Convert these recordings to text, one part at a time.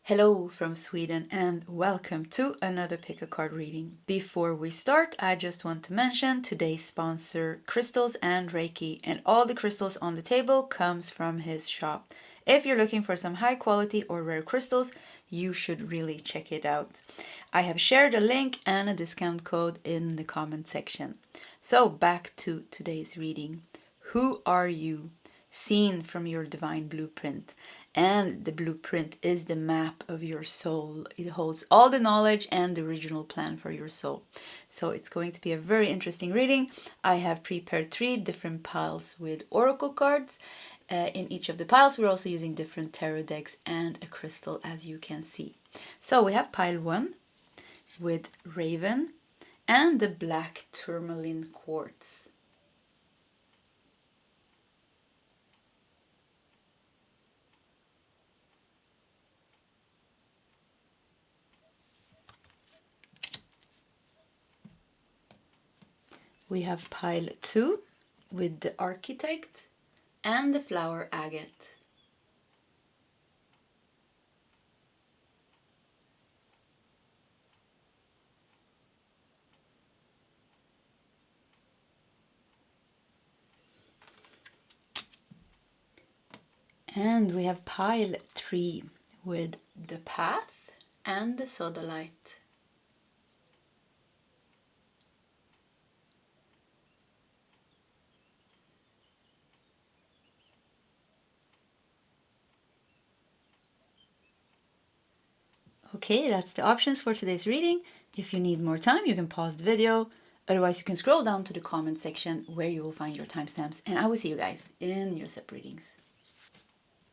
Hello from Sweden and welcome to another pick a card reading. Before we start, I just want to mention today's sponsor, Crystals and Reiki, and all the crystals on the table comes from his shop. If you're looking for some high quality or rare crystals, you should really check it out. I have shared a link and a discount code in the comment section. So back to today's reading. Who are you? Seen from your divine blueprint. And the blueprint is the map of your soul. It holds all the knowledge and the original plan for your soul. So it's going to be a very interesting reading. I have prepared 3 different piles with oracle cards. In each of the piles, we're also using different tarot decks and a crystal, as you can see. So we have pile 1 with Raven and the black tourmaline quartz. We have pile 2 with the architect and the flower agate. And we have pile 3 with the path and the sodalite. Okay, that's the options for today's reading. If you need more time, you can pause the video. Otherwise, you can scroll down to the comment section where you will find your timestamps. And I will see you guys in your sep readings.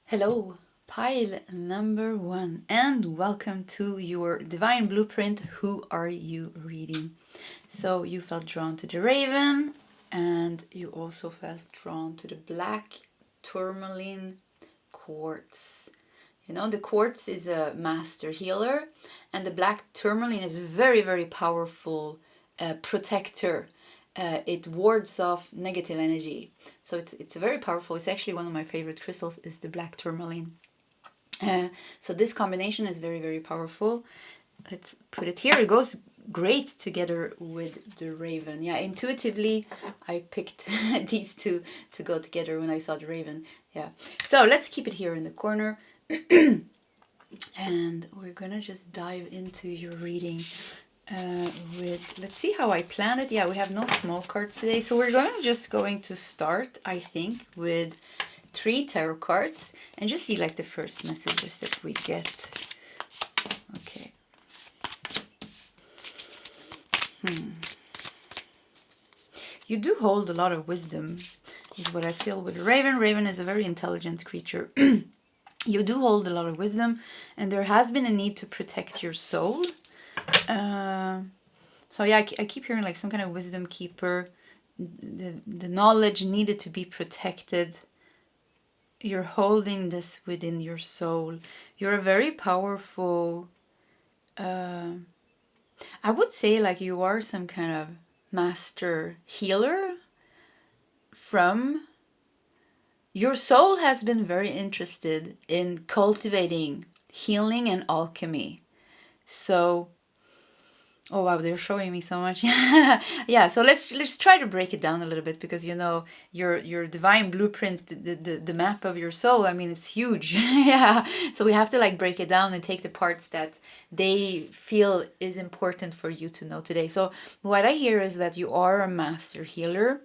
Hello, pile number 1, and welcome to your divine blueprint. Who are you reading? So you felt drawn to the raven, and you also felt drawn to the black tourmaline quartz. You know, the quartz is a master healer, and the black tourmaline is a very, very powerful protector. It wards off negative energy. So it's very powerful. It's actually one of my favorite crystals is the black tourmaline. So this combination is very, very powerful. Let's put it here. It goes great together with the raven. Yeah, intuitively I picked these two to go together when I saw the raven. Yeah. So let's keep it here in the corner. And we're gonna just dive into your reading with, let's see how I plan it. Yeah, we have no small cards today, so we're going to start, I think, with 3 tarot cards and just see like the first messages that we get. Okay. You do hold a lot of wisdom, is what I feel with Raven. Raven is a very intelligent creature. You do hold a lot of wisdom, and there has been a need to protect your soul. So yeah, I keep hearing like some kind of wisdom keeper. The knowledge needed to be protected. You're holding this within your soul. You're a very powerful, I would say like you are some kind of master healer. From your soul has been very interested in cultivating healing and alchemy. So, oh wow, they're showing me so much. Yeah, so let's try to break it down a little bit, because you know your divine blueprint, the map of your soul, I mean, it's huge. Yeah, so we have to like break it down and take the parts that they feel is important for you to know today. So what I hear is that you are a master healer.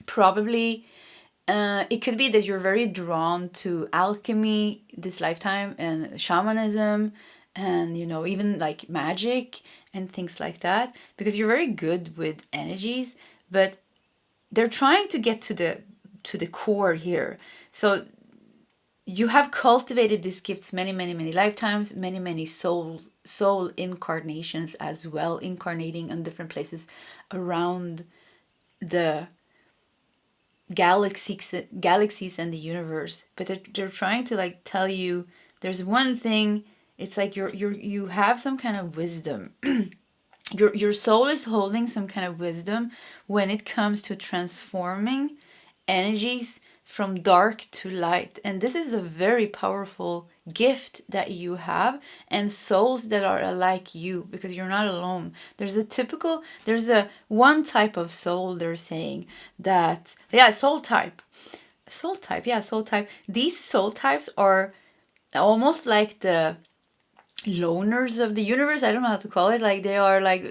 Probably it could be that you're very drawn to alchemy this lifetime and shamanism, and you know, even like magic and things like that, because you're very good with energies, but they're trying to get to the core here. So you have cultivated these gifts many lifetimes, many soul incarnations as well, incarnating on different places around the galaxies and the universe. But they're trying to like tell you there's one thing. It's like you have some kind of wisdom. Your soul is holding some kind of wisdom when it comes to transforming energies from dark to light. And this is a very powerful gift that you have, and souls that are like you, because you're not alone. There's a one type of soul, they're saying, that, yeah, soul type. These soul types are almost like the loners of the universe. I don't know how to call it. Like, they are like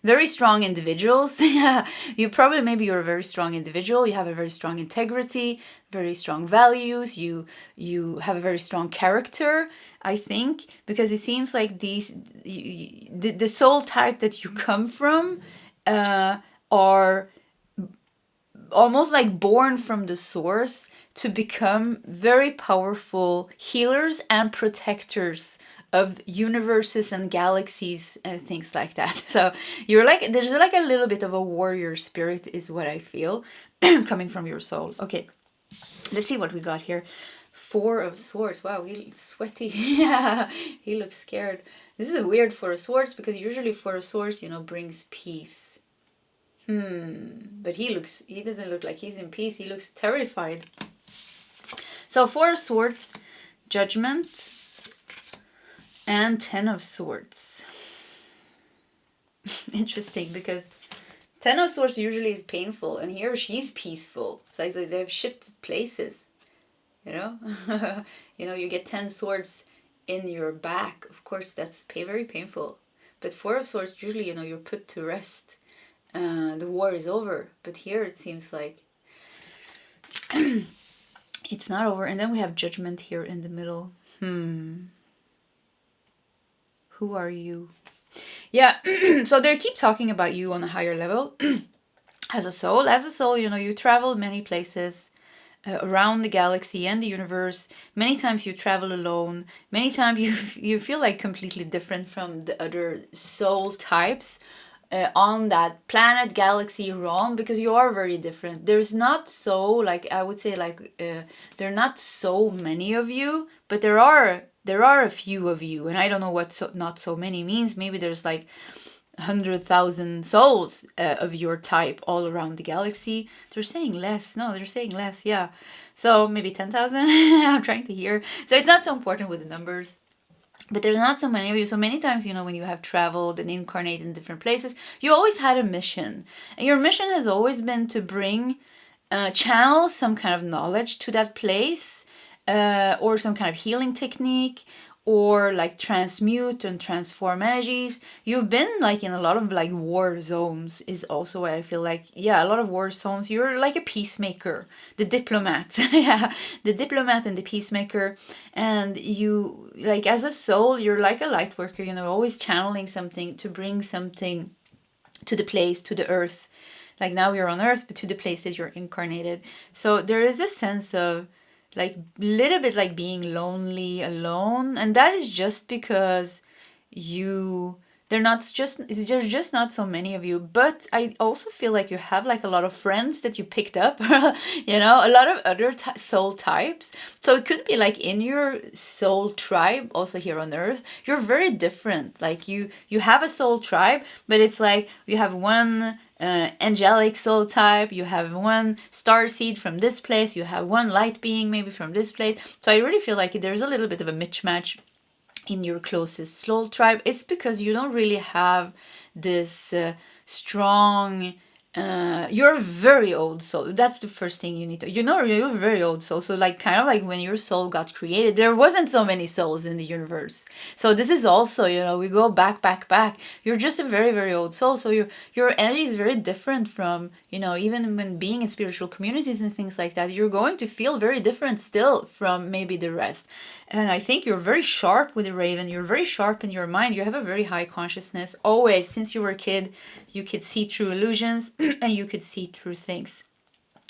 very strong individuals. Yeah, you're a very strong individual. You have a very strong integrity, very strong values. You have a very strong character, I think, because it seems like the soul type that you come from are almost like born from the source to become very powerful healers and protectors of universes and galaxies and things like that. So there's like a little bit of a warrior spirit is what I feel coming from your soul. Okay, let's see what we got here. Four of Swords. Wow, he's sweaty. Yeah, he looks scared. This is weird for a Swords, because usually for a Swords, brings peace. But he doesn't look like he's in peace. He looks terrified. So Four of Swords, Judgment, and Ten of Swords. Interesting, because Ten of Swords usually is painful, and here she's peaceful. It's like they've shifted places, you get 10 swords in your back. Of course, that's very painful. But Four of Swords, usually, you're put to rest. The war is over. But here it seems like it's not over. And then we have Judgment here in the middle. Who are you? Yeah, so they keep talking about you on a higher level. As a soul, you travel many places around the galaxy and the universe. Many times you travel alone. Many times you feel like completely different from the other soul types on that planet, galaxy, realm, because you are very different. There's not so, like, I would say, like, there are not so many of you, but there are a few of you, and I don't know what not so many means. Maybe there's like 100,000 souls of your type all around the galaxy. They're saying less. No, they're saying less. Yeah. So maybe 10,000. I'm trying to hear. So it's not so important with the numbers. But there's not so many of you. So many times, when you have traveled and incarnated in different places, you always had a mission. And your mission has always been to channel some kind of knowledge to that place, or some kind of healing technique, or like transmute and transform energies. You've been like in a lot of like war zones is also what I feel like. Yeah, a lot of war zones. You're like a peacemaker, the diplomat. Yeah, the diplomat and the peacemaker. And you, like, as a soul, you're like a light worker, always channeling something to bring something to the place, to the earth. Like now you're on earth, but to the places you're incarnated. So there is a sense of like little bit like being lonely, alone, and that is just because there's just not so many of you. But I also feel like you have like a lot of friends that you picked up, a lot of other soul types. So it could be like in your soul tribe, also here on earth, you're very different. Like you have a soul tribe, but it's like you have one angelic soul type, you have one star seed from this place, you have one light being maybe from this place. So I really feel like there's a little bit of a mismatch in your closest soul tribe. It's because you don't really have this strong you're a very old soul. That's the first thing you need to, you're a very old soul. So like kind of like when your soul got created, there wasn't so many souls in the universe. So this is also, we go back. You're just a very, very old soul. So your energy is very different from, even when being in spiritual communities and things like that, you're going to feel very different still from maybe the rest. And I think you're very sharp with the Raven. You're very sharp in your mind. You have a very high consciousness. Always, since you were a kid, you could see through illusions and you could see through things.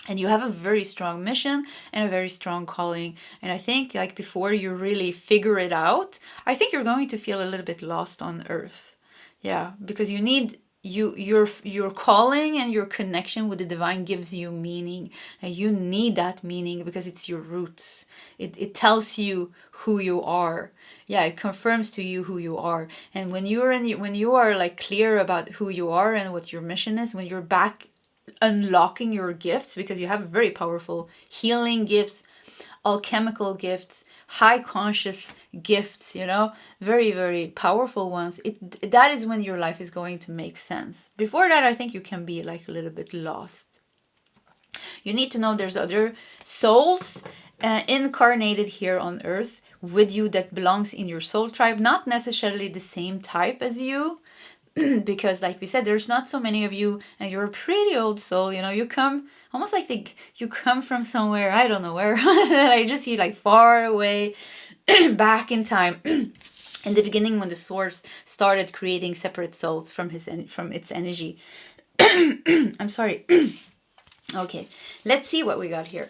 And you have a very strong mission and a very strong calling. And I think like before you really figure it out, I think you're going to feel a little bit lost on Earth. Yeah, because you need your calling and your connection with the divine gives you meaning, and you need that meaning because it's your roots. It tells you who you are. Yeah, it confirms to you who you are. And when you are like clear about who you are and what your mission is, when you're back unlocking your gifts, because you have very powerful healing gifts, alchemical gifts, high conscious gifts, you know, very, very powerful ones. That is when your life is going to make sense. Before that, I think you can be like a little bit lost. You need to know there's other souls incarnated here on earth with you that belongs in your soul tribe, not necessarily the same type as you, because like we said, there's not so many of you, and you're a pretty old soul, you know, you come almost like you come from somewhere, I don't know where. I just see like far away back in time in the beginning, when the source started creating separate souls from its energy. I'm sorry. Okay, let's see what we got here.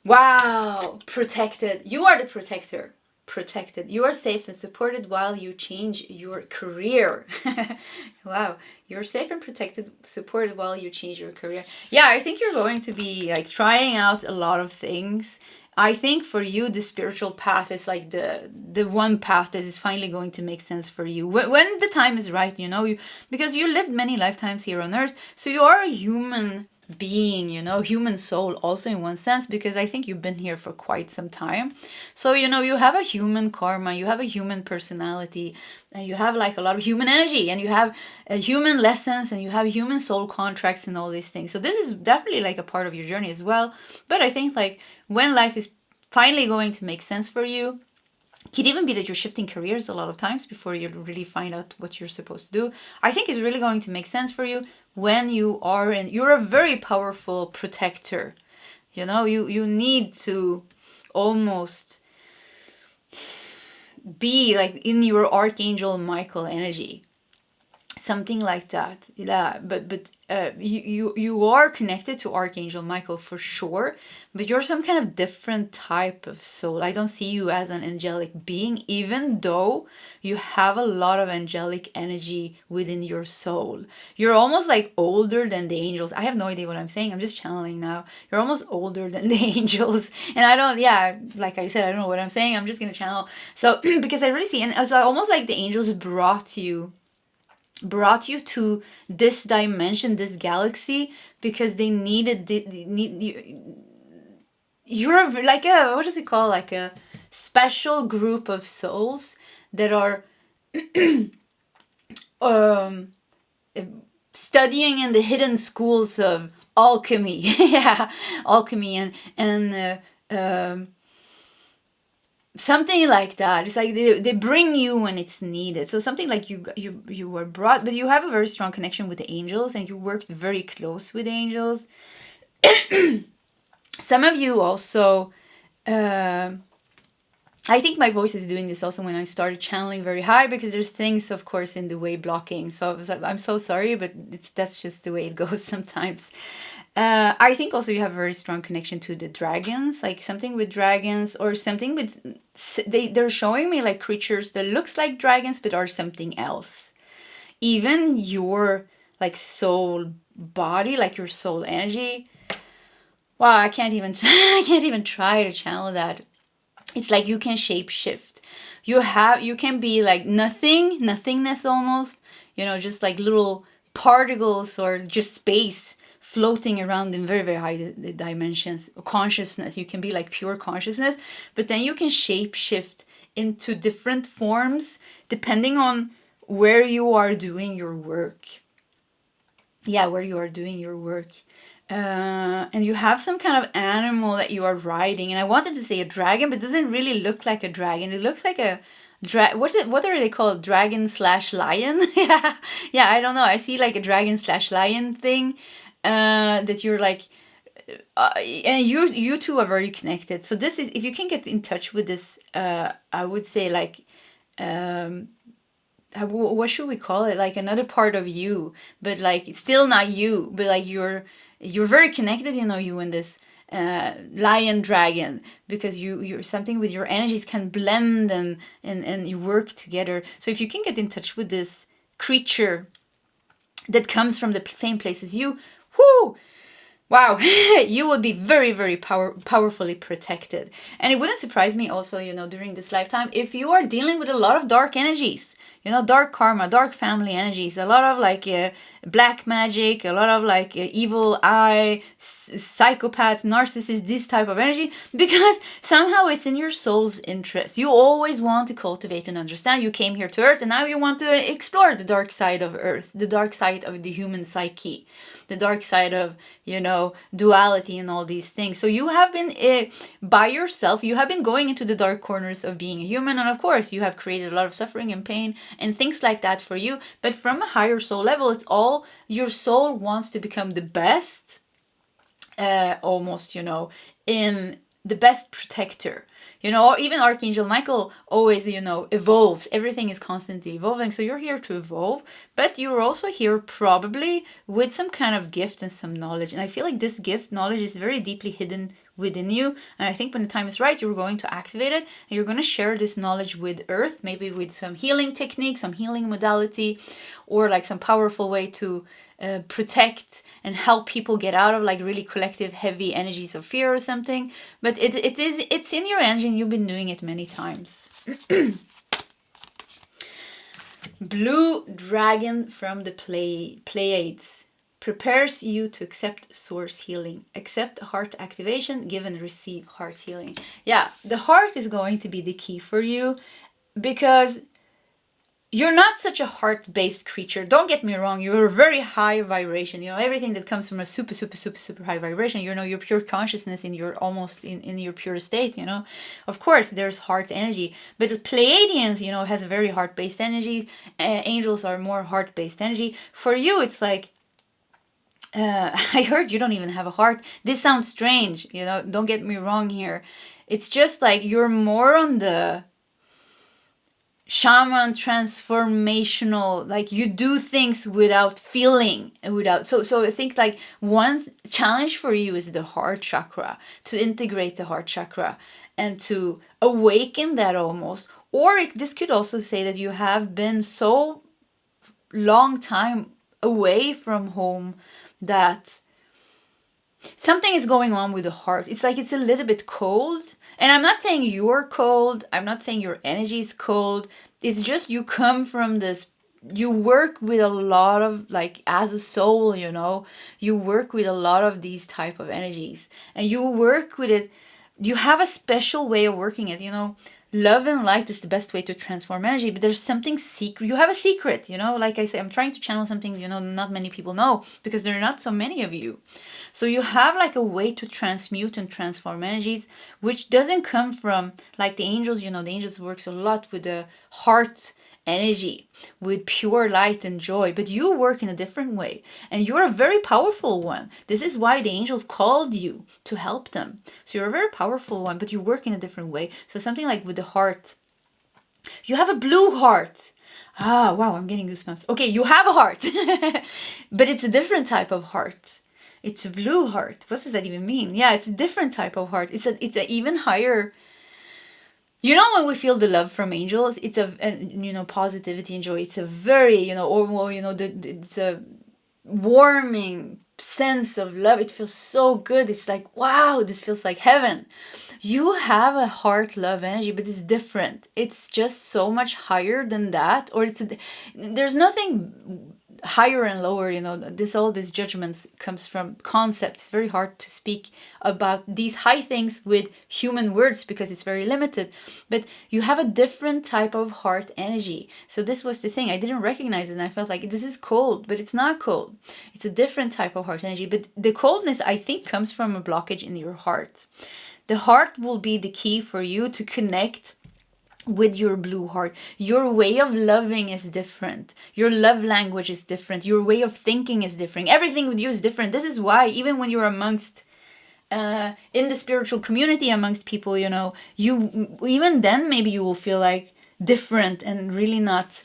Wow, protected. You are the protector. Protected. You are safe and supported while you change your career. Wow, you're safe and protected, supported while you change your career. Yeah, I think you're going to be like trying out a lot of things. I think for you, the spiritual path is like the one path that is finally going to make sense for you when the time is right, you know, because you lived many lifetimes here on earth, so you are a human being, you know, human soul also in one sense, because I think you've been here for quite some time. So, you know, you have a human karma, you have a human personality, and you have like a lot of human energy, and you have human lessons, and you have human soul contracts and all these things. So this is definitely like a part of your journey as well. But I think like when life is finally going to make sense for you, it could even be that you're shifting careers a lot of times before you really find out what you're supposed to do. I think it's really going to make sense for you when you're a very powerful protector. You know, you need to almost be like in your Archangel Michael energy. Something like that. Yeah, but you are connected to Archangel Michael for sure, but you're some kind of different type of soul. I don't see you as an angelic being, even though you have a lot of angelic energy within your soul. You're almost like older than the angels. I have no idea what I'm saying. I'm just channeling now. You're almost older than the angels. And I don't, yeah, like I said, I don't know what I'm saying. I'm just going to channel. So, because I really see, and so almost like the angels brought you to this dimension, this galaxy, because they needed you're like a, what does it call, like a special group of souls that are studying in the hidden schools of alchemy. Yeah, alchemy and something like that. It's like they bring you when it's needed. So something like you were brought, but you have a very strong connection with the angels, and you worked very close with the angels. Some of you also, I think my voice is doing this also when I started channeling very high, because there's things, of course, in the way blocking. So I'm so sorry, but that's just the way it goes sometimes. I think also you have a very strong connection to the dragons, like something with dragons, or something with, they're showing me like creatures that looks like dragons but are something else. Even your like soul body, like your soul energy. Wow, I can't even try to channel that. It's like you can shape shift. You can be like nothingness almost, you know, just like little particles or just space floating around in very, very high dimensions. Consciousness, you can be like pure consciousness, but then you can shape shift into different forms depending on where you are doing your work. Yeah, where you are doing your work. And you have some kind of animal that you are riding, and I wanted to say a dragon, but it doesn't really look like a dragon. It looks like a what are they called? Dragon / lion? Yeah, I don't know. I see like a dragon / lion thing. That you're like, and you two are very connected. So this is, if you can get in touch with this, I would say like, what should we call it? Like another part of you, but like it's still not you, but like you're very connected, you know, you and this lion dragon, because you're something with your energies can blend and you work together. So if you can get in touch with this creature that comes from the same place as you, whoo, wow, you will be very, very powerfully protected. And it wouldn't surprise me also, you know, during this lifetime, if you are dealing with a lot of dark energies. You know, dark karma, dark family energies, a lot of like black magic, a lot of like evil eye, psychopaths, narcissists, this type of energy, because somehow it's in your soul's interest. You always want to cultivate and understand. You came here to Earth and now you want to explore the dark side of Earth, the dark side of the human psyche, the dark side of, you know, duality and all these things. So you have been by yourself, you have been going into the dark corners of being a human, and of course you have created a lot of suffering and pain and things like that for you. But from a higher soul level, it's all your soul wants to become the best, almost, you know, in the best protector, you know, or even Archangel Michael always, you know, evolves. Everything is constantly evolving. So you're here to evolve, but you're also here probably with some kind of gift and some knowledge. And I feel like this gift knowledge is very deeply hidden within you. And I think when the time is right, you're going to activate it and you're going to share this knowledge with Earth, maybe with some healing technique, some healing modality, or like some powerful way to protect and help people get out of like really collective heavy energies of fear or something. But it's in your energy and you've been doing it many times. Blue dragon from the Pleiades prepares you to accept source healing, accept heart activation, give and receive heart healing. Yeah, the heart is going to be the key for you, because you're not such a heart-based creature. Don't get me wrong. You're a very high vibration. You know, everything that comes from a super, super, super, super high vibration, you know, your pure consciousness in your almost in your pure state, you know. Of course, there's heart energy. But the Pleiadians, you know, has a very heart-based energy. Angels are more heart-based energy. For you, it's like, I heard you don't even have a heart. This sounds strange, you know, don't get me wrong here. It's just like you're more on the shaman transformational, like you do things without feeling, without so I think like one challenge for you is the heart chakra, to integrate the heart chakra and to awaken that almost. Or this could also say that you have been so long time away from home that something is going on with the heart. It's like it's a little bit cold. And I'm not saying you're cold. I'm not saying your energy is cold. It's just you come from this, you work with a lot of, like, as a soul, you know, you work with a lot of these type of energies. And you work with it. You have a special way of working it, you know. Love and light is the best way to transform energy, but there's something secret. You have a secret, you know, like I say, I'm trying to channel something, you know, not many people know, because there are not so many of you. So you have like a way to transmute and transform energies, which doesn't come from like the angels, you know, the angels works a lot with the heart energy, with pure light and joy, but you work in a different way, and you're a very powerful one. This is why the angels called you to help them. So you're a very powerful one, but you work in a different way. So something like with the heart, you have a blue heart. Ah, wow, I'm getting goosebumps. Okay, you have a heart, but it's a different type of heart. It's a blue heart. What does that even mean? Yeah, it's a different type of heart. It's a even higher. You know, when we feel the love from angels, it's a you know, positivity and joy. It's a very, you know, or you know, it's a warming sense of love. It feels so good. It's like, wow, this feels like heaven. You have a heart love energy, but it's different. It's just so much higher than that. Or there's nothing higher and lower, you know. All these judgments comes from concepts. It's very hard to speak about these high things with human words because it's very limited. But you have a different type of heart energy. So this was the thing. I didn't recognize it, and I felt like this is cold, but it's not cold. It's a different type of heart energy. But the coldness, I think, comes from a blockage in your heart. The heart will be the key for you to connect with your blue heart. Your way of loving is different. Your love language is different. Your way of thinking is different. Everything with you is different. This is why even when you're amongst in the spiritual community, amongst people, you know, you even then maybe you will feel like different and really not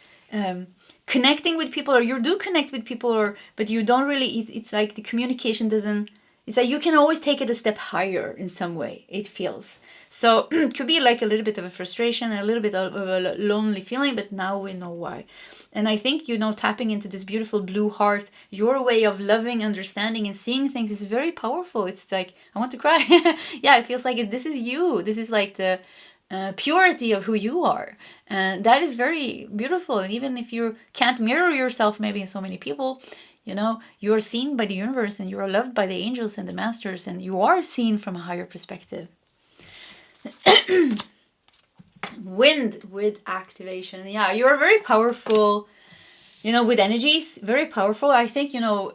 connecting with people, or you do connect with people, or but you don't really. It's like the communication doesn't. It's like you can always take it a step higher in some way, it feels. So it could be like a little bit of a frustration, a little bit of a lonely feeling, but now we know why. And I think, you know, tapping into this beautiful blue heart, your way of loving, understanding, and seeing things is very powerful. It's like, I want to cry. Yeah, it feels like this is you. This is like the purity of who you are. And that is very beautiful. And even if you can't mirror yourself maybe in so many people, you know, you are seen by the universe and you are loved by the angels and the masters, and you are seen from a higher perspective. Wind with activation. Yeah, you are very powerful, you know, with energies, very powerful. I think, you know,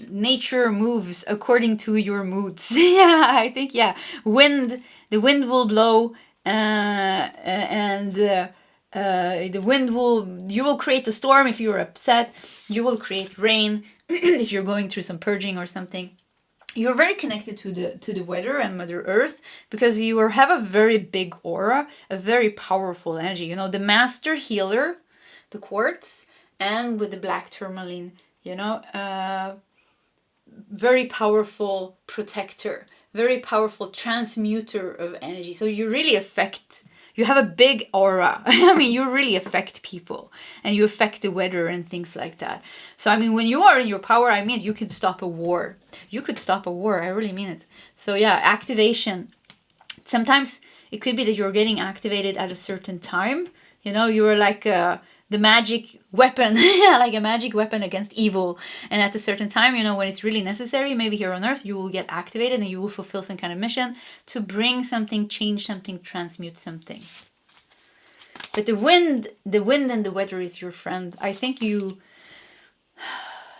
nature moves according to your moods. Yeah, I think, yeah, the wind will blow, and the wind you will create a storm if you're upset. You will create rain if you're going through some purging or something. You're very connected to the weather and Mother Earth, because you have a very big aura, a very powerful energy. You know, the master healer, the quartz, and with the black tourmaline, you know, very powerful protector, very powerful transmuter of energy. So you really you have a big aura. I mean, you really affect people, and you affect the weather and things like that. So, I mean, when you are in your power, I mean, you could stop a war. You could stop a war. I really mean it. So yeah, activation. Sometimes it could be that you're getting activated at a certain time. You know, you are like the magic weapon, like a magic weapon against evil. And at a certain time, you know, when it's really necessary, maybe here on Earth, you will get activated and you will fulfill some kind of mission to bring something, change something, transmute something. But the wind and the weather is your friend. I think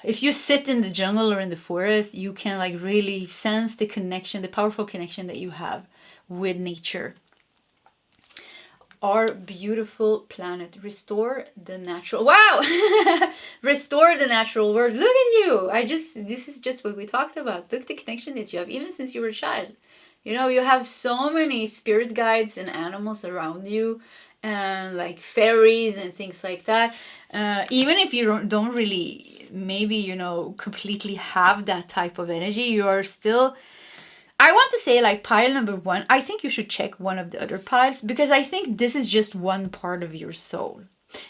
if you sit in the jungle or in the forest, you can like really sense the connection, the powerful connection that you have with nature. Our beautiful planet. Restore the natural. Wow! Restore the natural world. Look at you. This is just what we talked about. Look at the connection that you have, even since you were a child. You know, you have so many spirit guides and animals around you, and like fairies and things like that. Even if you don't really, maybe, you know, completely have that type of energy, you are still... I want to say, like, pile number 1, I think you should check one of the other piles, because I think this is just one part of your soul.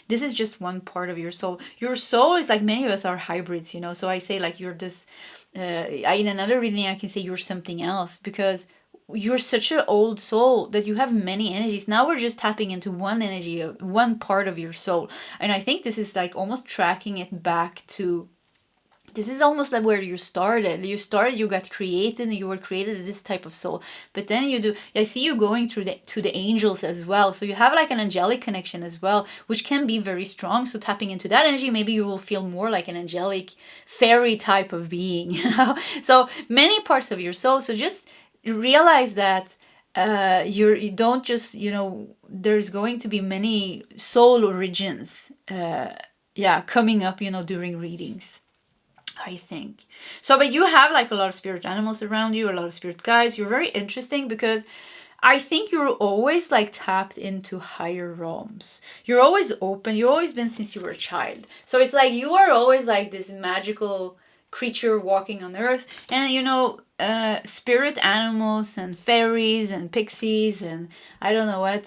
This is just one part of your soul. Your soul is like, many of us are hybrids, you know, so I say like you're this, in another reading I can say you're something else, because you're such an old soul that you have many energies. Now we're just tapping into one energy, one part of your soul. And I think this is like almost tracking it back to... This is almost like where you started. You got created, and you were created as this type of soul. But then I see you going through to the angels as well. So you have like an angelic connection as well, which can be very strong. So tapping into that energy, maybe you will feel more like an angelic fairy type of being, you know? So many parts of your soul. So just realize that you don't just, you know, there's going to be many soul origins, coming up, you know, during readings, I think. So, but you have like a lot of spirit animals around you, a lot of spirit guides. You're very interesting, because I think you're always like tapped into higher realms. You're always open. You've always been since you were a child. So it's like you are always like this magical creature walking on earth. And you know, spirit animals and fairies and pixies and I don't know what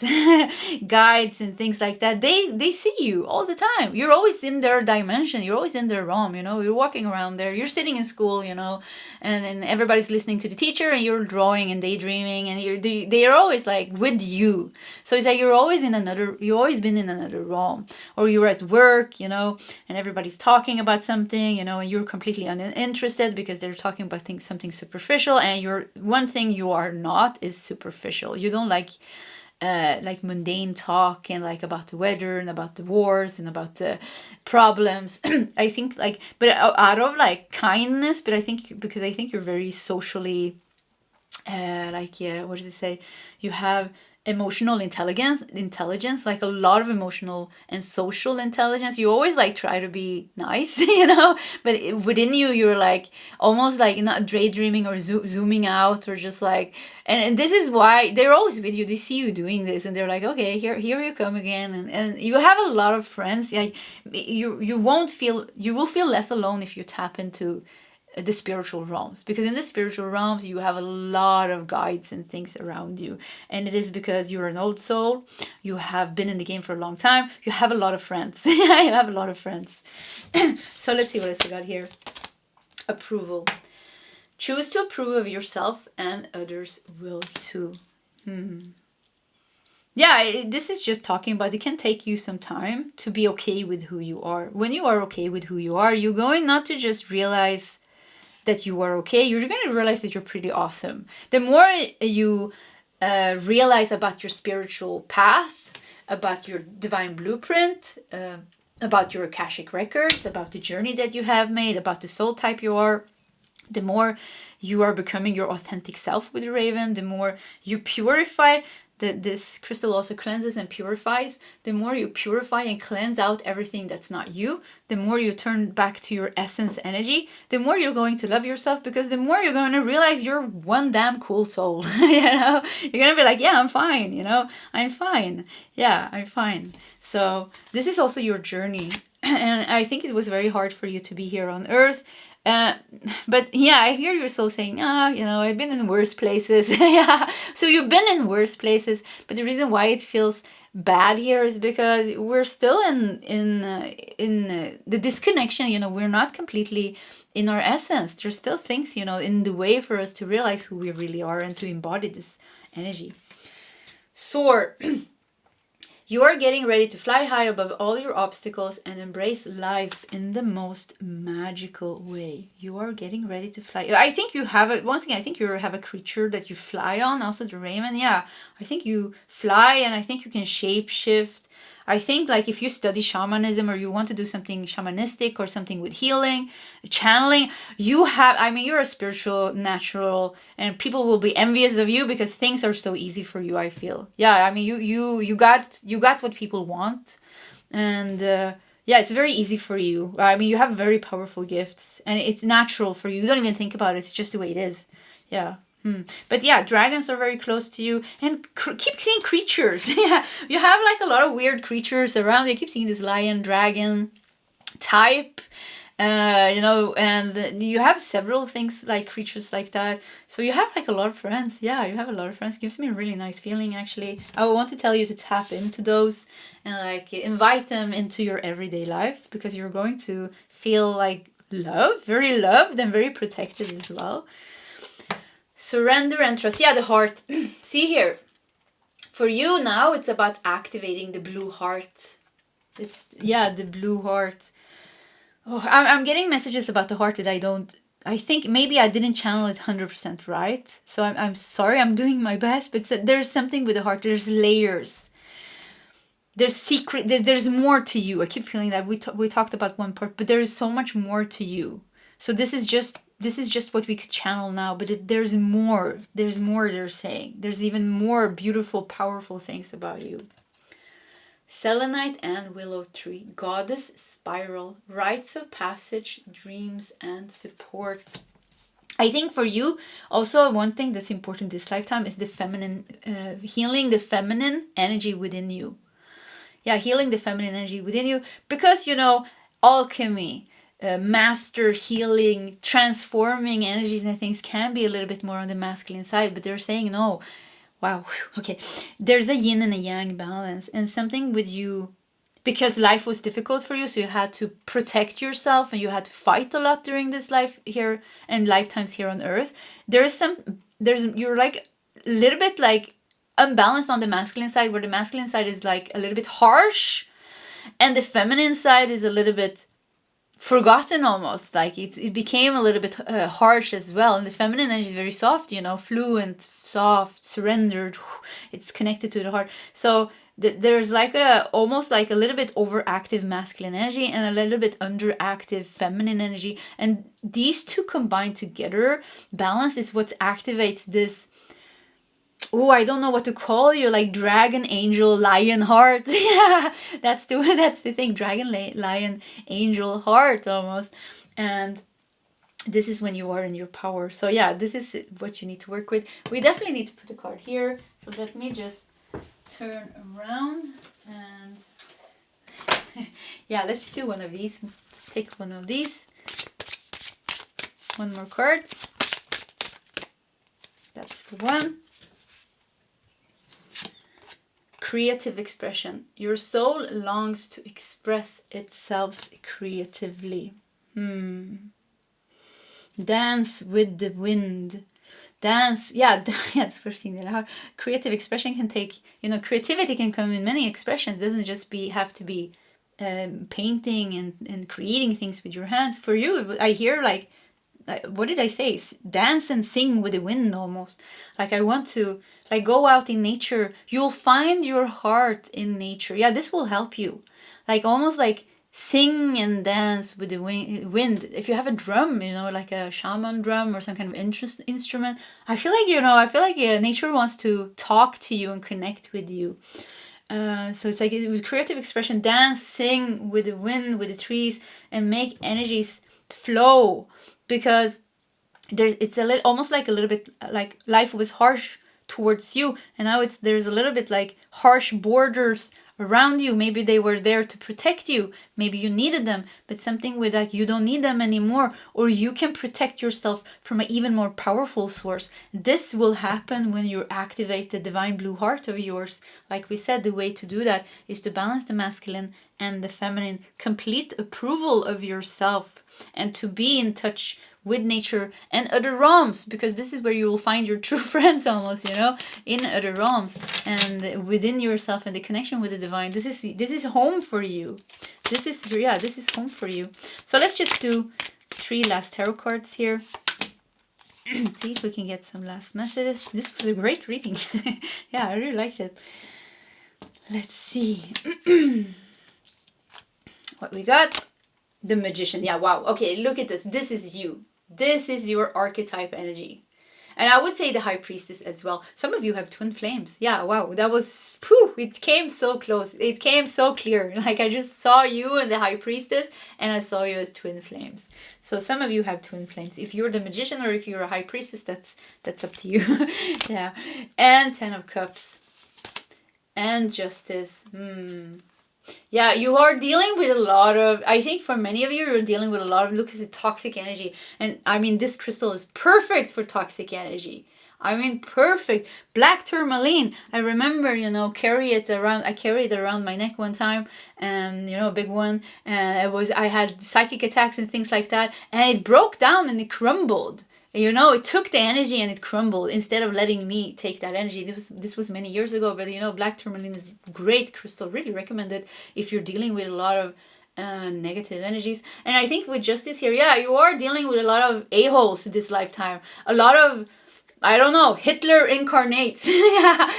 guides and things like that, they see you all the time. You're always in their dimension, you're always in their realm, you know. You're walking around there, you're sitting in school, you know, and everybody's listening to the teacher, and you're drawing and daydreaming, and they're always like with you. So it's like you've always been in another realm. Or you're at work, you know, and everybody's talking about something, you know, and you're completely uninterested because they're talking about something superficial, and one thing you are not is superficial. You don't like mundane talk and like about the weather and about the wars and about the problems. I think but out of like kindness, but I think because I think you're very socially what did they say? You have emotional intelligence, like a lot of emotional and social intelligence. You always like try to be nice, you know, but within you're like almost like not daydreaming or zooming out, or just like, and this is why they're always with you. They see you doing this and they're like, okay, here you come again. And you have a lot of friends. Like you will feel less alone if you tap into the spiritual realms, because in the spiritual realms you have a lot of guides and things around you, and it is because you're an old soul, you have been in the game for a long time, you have a lot of friends. You have a lot of friends. So let's see what else we got here. Approval. Choose to approve of yourself and others will too. yeah, this is just talking about it can take you some time to be okay with who you are. When you are okay with who you are, you're going not to just realize that you are okay, you're going to realize that you're pretty awesome. The more you realize about your spiritual path, about your divine blueprint, about your Akashic records, about the journey that you have made, about the soul type you are, the more you are becoming your authentic self with the raven, the more you purify. This crystal also cleanses and purifies. The more you purify and cleanse out everything that's not you, the more you turn back to your essence energy, the more you're going to love yourself, because the more you're going to realize you're one damn cool soul. You know, you're going to be like, yeah, I'm fine, you know, I'm fine. Yeah, I'm fine. So this is also your journey. And I think it was very hard for you to be here on earth. But yeah, I hear your soul saying, you know, I've been in worse places. Yeah, so you've been in worse places, but the reason why it feels bad here is because we're still in the disconnection. You know, we're not completely in our essence. There's still things, you know, in the way for us to realize who we really are and to embody this energy. Soar. You are getting ready to fly high above all your obstacles and embrace life in the most magical way. You are getting ready to fly. I think you have a, once again, I think you have a creature that you fly on, also the raven. Yeah, I think you fly, and I think you can shape shift. I think like if you study shamanism or you want to do something shamanistic or something with healing, channeling, you have, I mean, you're a spiritual natural, and people will be envious of you because things are so easy for you, I feel. Yeah, I mean, you got what people want, and yeah, it's very easy for you. I mean, you have very powerful gifts, and it's natural for you. You don't even think about it. It's just the way it is. Yeah. But yeah, dragons are very close to you, and keep seeing creatures. Yeah, you have like a lot of weird creatures around. You keep seeing this lion, dragon type, you know, and you have several things like creatures like that. So you have like a lot of friends. Yeah, you have a lot of friends. Gives me a really nice feeling, actually. I want to tell you to tap into those and like invite them into your everyday life, because you're going to feel like loved, very loved, and very protected as well. Surrender and trust. Yeah, the heart. See here. For you now, it's about activating the blue heart. It's, yeah, the blue heart. Oh, I'm getting messages about the heart that I think maybe I didn't channel it 100% right. So I'm sorry, I'm doing my best. But there's something with the heart. There's layers. There's secret. There's more to you. I keep feeling that we talked about one part, but there is so much more to you. So this is just what we could channel now, but there's more. There's more, they're saying. There's even more beautiful, powerful things about you. Selenite and willow tree, goddess spiral, rites of passage, dreams, and support. I think for you, also one thing that's important this lifetime is the feminine, healing the feminine energy within you. Yeah, healing the feminine energy within you, because, you know, alchemy, master healing, transforming energies and things can be a little bit more on the masculine side, but they're saying no. Wow, okay. There's a yin and a yang balance, and something with you, because life was difficult for you, so you had to protect yourself and you had to fight a lot during this life here and lifetimes here on earth. You're like a little bit like unbalanced on the masculine side, where the masculine side is like a little bit harsh and the feminine side is a little bit forgotten almost. Like it became a little bit harsh as well, and the feminine energy is very soft, you know, fluent, soft, surrendered. It's connected to the heart. So there's like almost like a little bit overactive masculine energy and a little bit underactive feminine energy, and these two combined together, balance, is what activates this. Oh, I don't know what to call you, like dragon, angel, lion, heart. Yeah, that's the thing, dragon, lion, angel, heart almost. And this is when you are in your power. So yeah, this is what you need to work with. We definitely need to put a card here. So let me just turn around and yeah, let's do one of these. Let's take one of these. One more card. That's the one. Creative expression. Your soul longs to express itself creatively. Dance with the wind. Dance, yeah, it's first thing. How creative expression can take, creativity can come in many expressions. It doesn't just have to be painting and creating things with your hands. For you, I hear like what did I say? Dance and sing with the wind almost. Like I want to like go out in nature. You'll find your heart in nature. Yeah, this will help you. Like almost like sing and dance with the wind. If you have a drum, like a shaman drum or some kind of instrument, I feel like nature wants to talk to you and connect with you. So it's like with creative expression, dance, sing with the wind, with the trees, and make energies flow. Because it's almost like a little bit like life was harsh towards you, and now there's a little bit like harsh borders around you. Maybe they were there to protect you, maybe you needed them, but something with like you don't need them anymore, or you can protect yourself from an even more powerful source. This will happen when you activate the divine blue heart of yours. Like we said, the way to do that is to balance the masculine and the feminine, complete approval of yourself, and to be in touch with nature and other realms, because this is where you will find your true friends almost, in other realms and within yourself, and the connection with the divine. This is home for you. This is home for you. So let's just do 3 last tarot cards here. See if we can get some last messages. This was a great reading. Yeah, I really liked it. Let's see what we got. The Magician. Yeah, wow. Okay, look at this. This is you. This is your archetype energy. And I would say the High Priestess as well. Some of you have twin flames. Yeah, wow. That was, it came so close. It came so clear. Like I just saw you and the High Priestess, and I saw you as twin flames. So some of you have twin flames. If you're the Magician or if you're a High Priestess, that's up to you. Yeah. And 10 of Cups. And Justice. Yeah, you are dealing with a lot of, I think for many of you, you're dealing with a lot of, look at the toxic energy. And I mean, this crystal is perfect for toxic energy. I mean, perfect. Black tourmaline. I remember, I carried it around my neck one time, and, a big one. And I had psychic attacks and things like that. And it broke down and it crumbled. It took the energy and it crumbled instead of letting me take that energy. This was many years ago, but black tourmaline is great crystal. Really recommend it if you're dealing with a lot of negative energies. And I think with Justice here, yeah, you are dealing with a lot of a-holes this lifetime. A lot of, I don't know, Hitler incarnates. Yeah,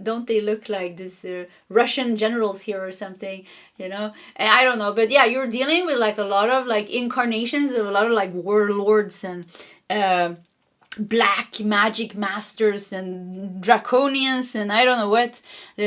don't they look like this Russian generals here or something? And I don't know, but yeah, you're dealing with like a lot of like incarnations of a lot of like warlords and black magic masters and draconians and I don't know what, the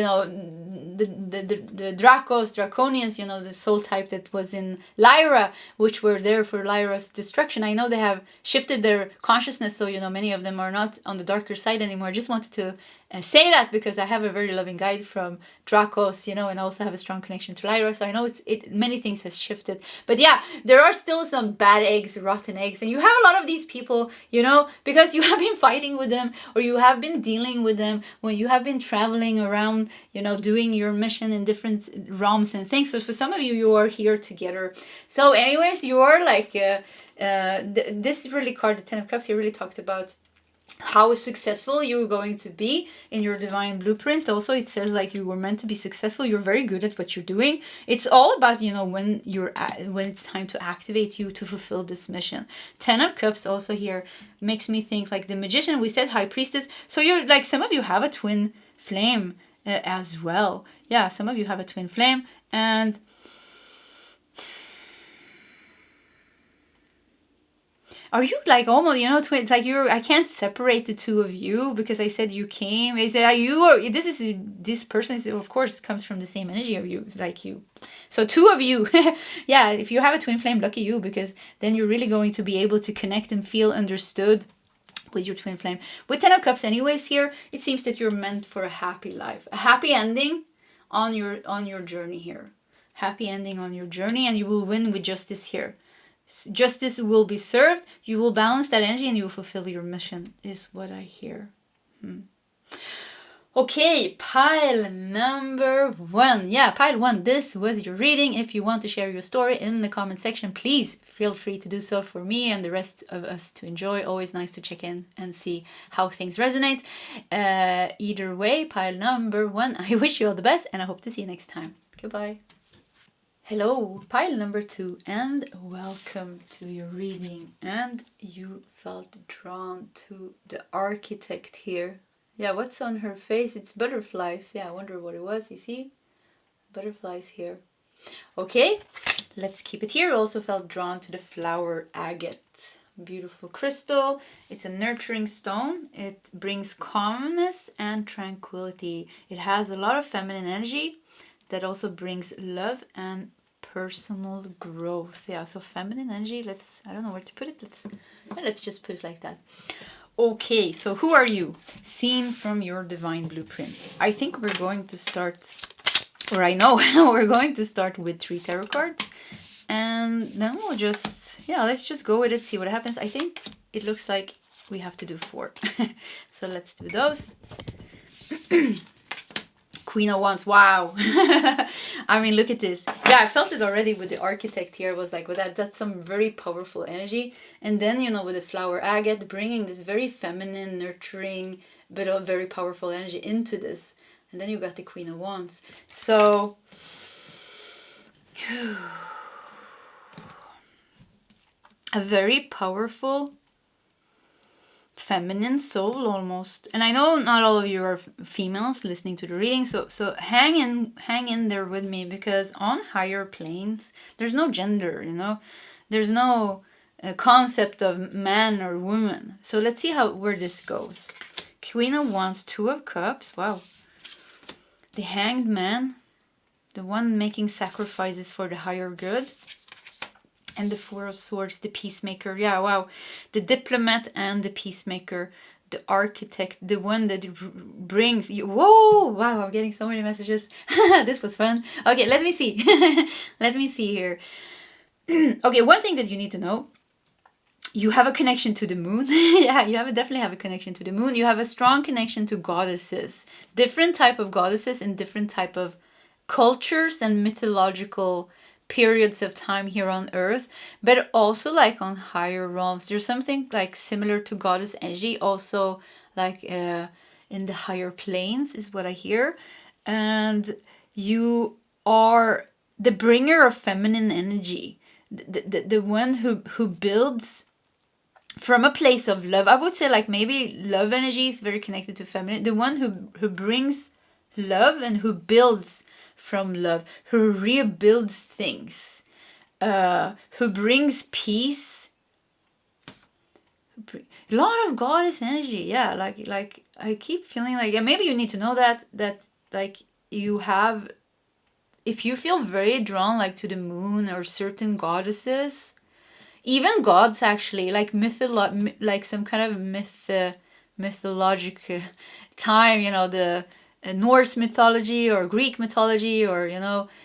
draconians, the soul type that was in Lyra, which were there for Lyra's destruction. I know they have shifted their consciousness, so many of them are not on the darker side anymore. I just wanted to say that because I have a very loving guide from Dracos, and I also have a strong connection to Lyra, so I know many things has shifted. But yeah, there are still some bad eggs, rotten eggs, and you have a lot of these people, because you have been fighting with them, or you have been dealing with them when you have been traveling around, doing your mission in different realms and things. So for some of you, you are here together. So anyways, you are like, this really card, the 10 of Cups, he really talked about how successful you're going to be in your divine blueprint. Also, it says like you were meant to be successful. You're very good at what you're doing. It's all about, when it's time to activate you to fulfill this mission. 10 of Cups also here makes me think like the Magician. We said High Priestess. So you're like, some of you have a twin flame as well. Yeah, some of you have a twin flame. And are you like almost, twins? Like I can't separate the two of you because I said you came. I said, are you, or this person is, of course, comes from the same energy of you, like you. So 2 of you, yeah, if you have a twin flame, lucky you, because then you're really going to be able to connect and feel understood with your twin flame. With 10 of Cups anyways here, it seems that you're meant for a happy life, a happy ending on your journey here. Happy ending on your journey, and you will win with Justice here. Justice will be served. You will balance that energy and you will fulfill your mission, is what I hear. Okay, pile number 1. Yeah, pile 1. This was your reading. If you want to share your story in the comment section, please feel free to do so for me and the rest of us to enjoy. Always nice to check in and see how things resonate. Either way, pile number 1, I wish you all the best and I hope to see you next time. Goodbye. Hello, pile number 2, and welcome to your reading. And you felt drawn to the architect here. Yeah, what's on her face? It's butterflies. Yeah, I wonder what it was. You see? Butterflies here. Okay, let's keep it here. Also felt drawn to the flower agate. Beautiful crystal. It's a nurturing stone. It brings calmness and tranquility. It has a lot of feminine energy that also brings love and personal growth. Yeah, so feminine energy. I don't know where to put it. Let's just put it like that. Okay, so who are you? Seen from your divine blueprint. I think we're going to start, or I know we're going to start with 3 tarot cards. And then we'll just, let's just go with it, see what happens. I think it looks like we have to do 4. So let's do those. Queen of Wands, wow. I mean, look at this. Yeah, I felt it already with the architect here. I was like, well, that's some very powerful energy. And then, with the flower agate, bringing this very feminine, nurturing, but a very powerful energy into this. And then you got the Queen of Wands. So, a very powerful feminine soul almost. And I know not all of you are females listening to the reading, so hang in there with me, because on higher planes there's no gender, there's no concept of man or woman. So let's see where this goes. Queen of Wands, 2 of Cups, wow. The Hanged Man, the one making sacrifices for the higher good. And the 4 of Swords, the Peacemaker. Yeah, wow. The Diplomat and the Peacemaker. The Architect. The one that brings you... Whoa! Wow, I'm getting so many messages. This was fun. Okay, let me see. Let me see here. Okay, one thing that you need to know. You have a connection to the moon. Yeah, you definitely have a connection to the moon. You have a strong connection to goddesses. Different type of goddesses in different type of cultures and mythological periods of time here on earth, but also like on higher realms. There's something like similar to goddess energy, also like in the higher planes is what I hear. And you are the bringer of feminine energy, the one who builds from a place of love. I would say like maybe love energy is very connected to feminine. The one who brings love and who builds from love, who rebuilds things, who brings peace. A lot of goddess energy, yeah. Like I keep feeling like, yeah, maybe you need to know that like you have, if you feel very drawn like to the moon or certain goddesses, even gods actually, like like some kind of mythologic time, the Norse mythology or Greek mythology, or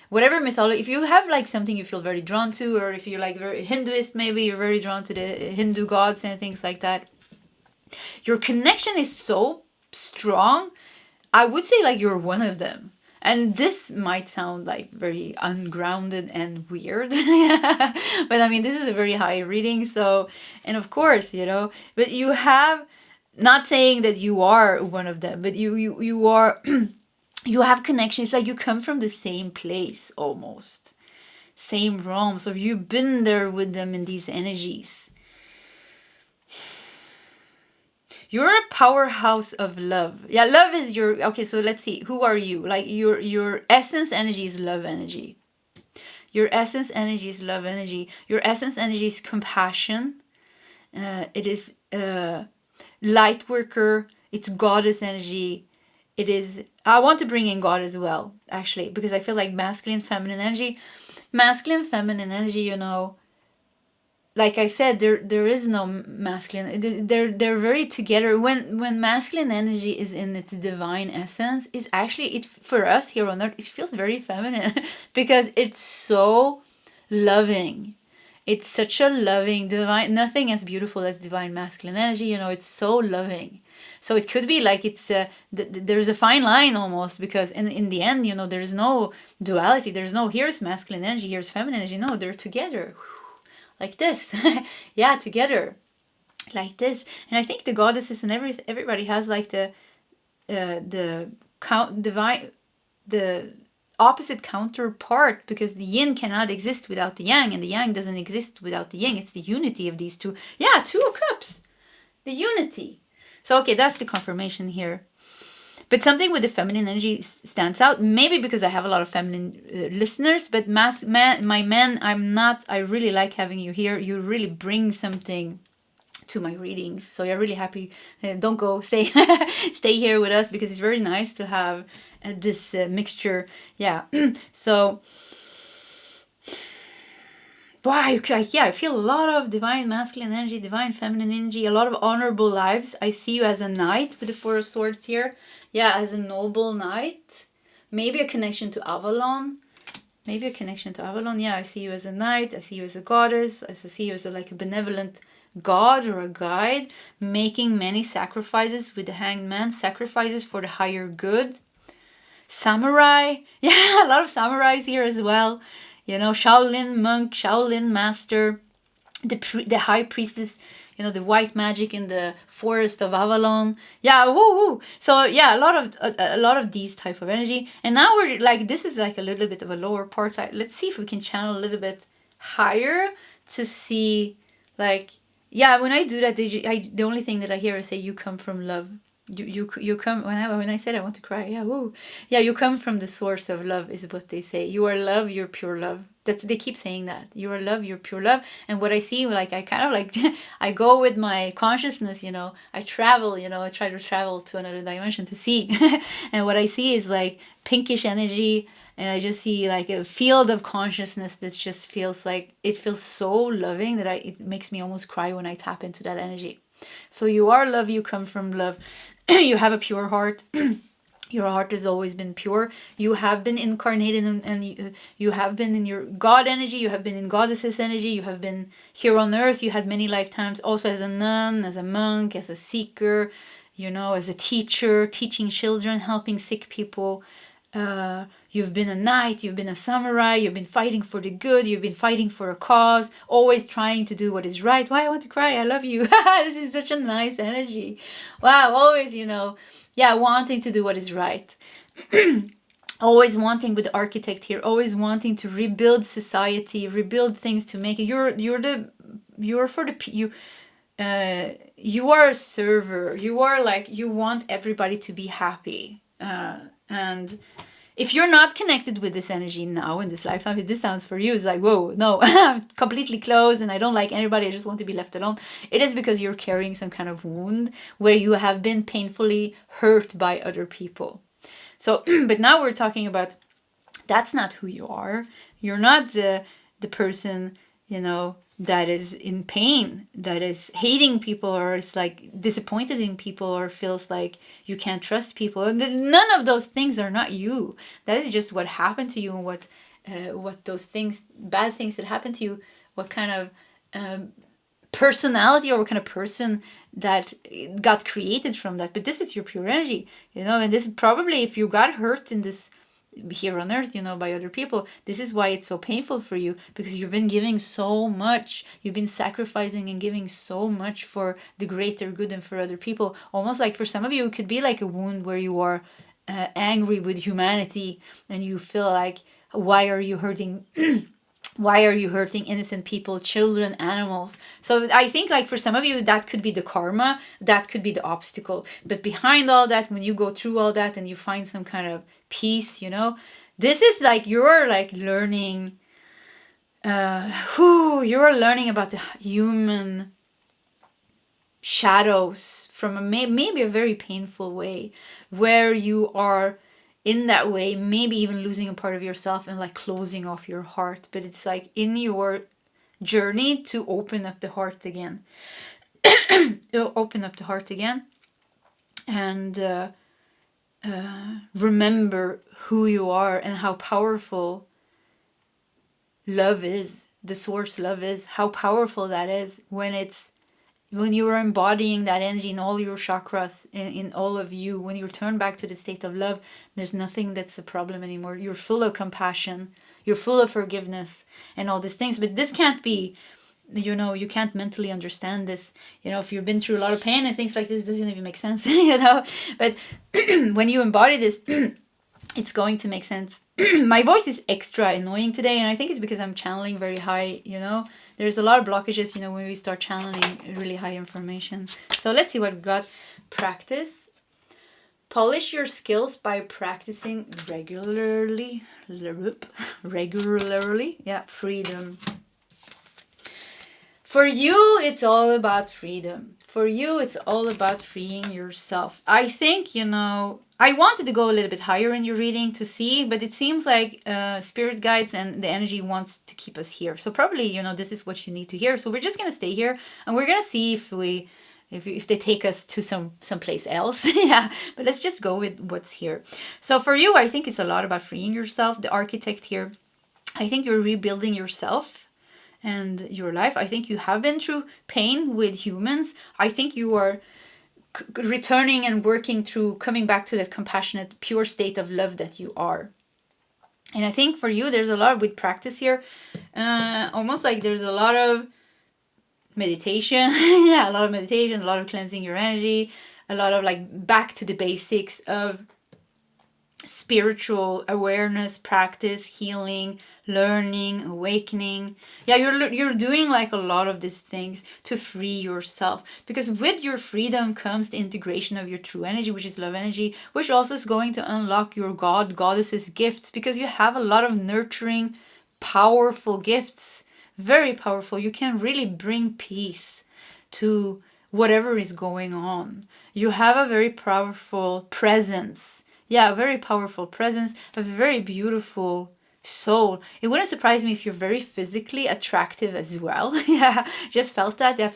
whatever mythology. If you have like something you feel very drawn to, or if you're like very Hinduist, maybe you're very drawn to the Hindu gods and things like that, your connection is so strong. I would say like you're one of them. And this might sound like very ungrounded and weird, but I mean, this is a very high reading. So, and of course, but you have, not saying that you are one of them, but you are, you have connections. Like you come from the same place, almost same realm. So you've been there with them in these energies. You're a powerhouse of love. Yeah, love is your... Okay, so let's see. Who are you? Like your essence energy is love energy. Your essence energy is love energy. Your essence energy is compassion. It is light worker. It's goddess energy. It is... I want to bring in God as well, actually, because I feel like masculine, feminine energy. Masculine, feminine energy, like I said, there is no masculine. They're very together. When masculine energy is in its divine essence, it's actually, for us here on earth, it feels very feminine because it's so loving. It's such a loving divine. Nothing as beautiful as divine masculine energy. It's so loving. So it could be like it's there's a fine line almost, because in the end, there's no duality. There's no here's masculine energy, here's feminine energy. No, they're together. like this. Yeah, together, like this. And I think the goddesses and everybody has like the opposite counterpart, because the yin cannot exist without the yang, and the yang doesn't exist without the yin. It's the unity of these two. Yeah, 2 of cups, the unity. So okay, that's the confirmation here. But something with the feminine energy stands out, maybe because I have a lot of feminine listeners, but my men, I really like having you here. You really bring something to my readings, so you're really happy. Don't go, stay stay here with us, because it's very nice to have this mixture. Yeah. So wow, I feel a lot of divine masculine energy, divine feminine energy, a lot of honorable lives. I see you as a knight with the 4 of swords here. Yeah, as a noble knight. Maybe a connection to Avalon. Yeah, I see you as a knight. I see you as a goddess. I see you as like a benevolent god or a guide, making many sacrifices with the Hanged Man, sacrifices for the higher good. Samurai. Yeah, a lot of samurais here as well. You know, Shaolin monk, Shaolin master, the high priestess, you know, the white magic in the forest of Avalon. Yeah, woo. So yeah, a lot of these type of energy. And now we're like, this is like a little bit of a lower part. Let's see if we can channel a little bit higher to see, like, yeah, when I do that, the only thing that I hear is say, you come from love. You come, when I said I want to cry, yeah, woo. Yeah, you come from the source of love, is what they say. You are love, you're pure love. They keep saying that. You are love, you're pure love. And what I see, like, I kind of like, I go with my consciousness, you know, I travel, you know, I try to travel to another dimension to see. And what I see is like pinkish energy, and I just see like a field of consciousness that just feels like, it feels so loving that it makes me almost cry when I tap into that energy. So you are love, you come from love. You have a pure heart. Your heart has always been pure. You have been incarnated, and you have been in your God energy. You have been in goddesses energy. You have been here on earth. You had many lifetimes also as a nun, as a monk, as a seeker, you know, as a teacher, teaching children, helping sick people. You've been a knight, you've been a samurai, you've been fighting for the good, you've been fighting for a cause, always trying to do what is right. Why I want to cry? I love you. This is such a nice energy. Wow, always, you know, yeah, wanting to do what is right. Always wanting, with the architect here, always wanting to rebuild society, rebuild things to make it. You are a server. You are like, you want everybody to be happy. And if you're not connected with this energy now in this lifetime, if this sounds for you, it's like, whoa, no, I'm completely closed and I don't like anybody, I just want to be left alone. It is because you're carrying some kind of wound where you have been painfully hurt by other people. So, but now we're talking about, that's not who you are. You're not the person, you know, that is in pain, that is hating people, or is like disappointed in people, or feels like you can't trust people. None of those things are not you. That is just what happened to you, and what those things, bad things that happened to you, what kind of personality or what kind of person that got created from that. But this is your pure energy, you know, and this is probably, if you got hurt in this here on earth, you know, by other people, this is why it's so painful for you, because you've been giving so much, you've been sacrificing and giving so much for the greater good and for other people. Almost like for some of you, it could be like a wound where you are angry with humanity, and you feel like, why are you hurting why are you hurting innocent people, children, animals? So I think, like, for some of you, that could be the karma, that could be the obstacle. But behind all that, when you go through all that and you find some kind of peace, you know, this is like, you're like learning, you're learning about the human shadows from maybe a very painful way, where you are in that way, maybe even losing a part of yourself and like closing off your heart. But it's like in your journey to open up the heart again. Open up the heart again and remember who you are and how powerful love is, the source love is, how powerful that is when you are embodying that energy in all your chakras, in all of you. When you return back to the state of love, there's nothing that's a problem anymore. You're full of compassion, you're full of forgiveness and all these things. But this can't be you know, you can't mentally understand this. You know, if you've been through a lot of pain and things like this, it doesn't even make sense, you know. But when you embody this, it's going to make sense. My voice is extra annoying today, and I think it's because I'm channeling very high, you know. There's a lot of blockages, you know, when we start channeling really high information. So let's see what we got. Practice. Polish your skills by practicing regularly. Regularly. Yeah, freedom. For you, it's all about freedom. For you, it's all about freeing yourself. I think, you know, I wanted to go a little bit higher in your reading to see, but it seems like spirit guides and the energy wants to keep us here. So probably, you know, this is what you need to hear. So we're just going to stay here, and we're going to see if they take us to someplace else. Yeah, but let's just go with what's here. So for you, I think it's a lot about freeing yourself. The architect here, I think you're rebuilding yourself and your life. I think you have been through pain with humans. I think you are returning and working through coming back to that compassionate, pure state of love that you are. And I think for you, there's a lot with practice here. Almost like there's a lot of meditation. Yeah, a lot of meditation, a lot of cleansing your energy, a lot of like back to the basics of spiritual awareness, practice, healing, learning, awakening. Yeah, you're doing like a lot of these things to free yourself, because with your freedom comes the integration of your true energy, which is love energy, which also is going to unlock your goddesses gifts, because you have a lot of nurturing, powerful gifts, very powerful. You can really bring peace to whatever is going on. You have a very powerful presence. Yeah, a very powerful presence, a very beautiful soul. It wouldn't surprise me if you're very physically attractive as well. Yeah, just felt that. Yeah,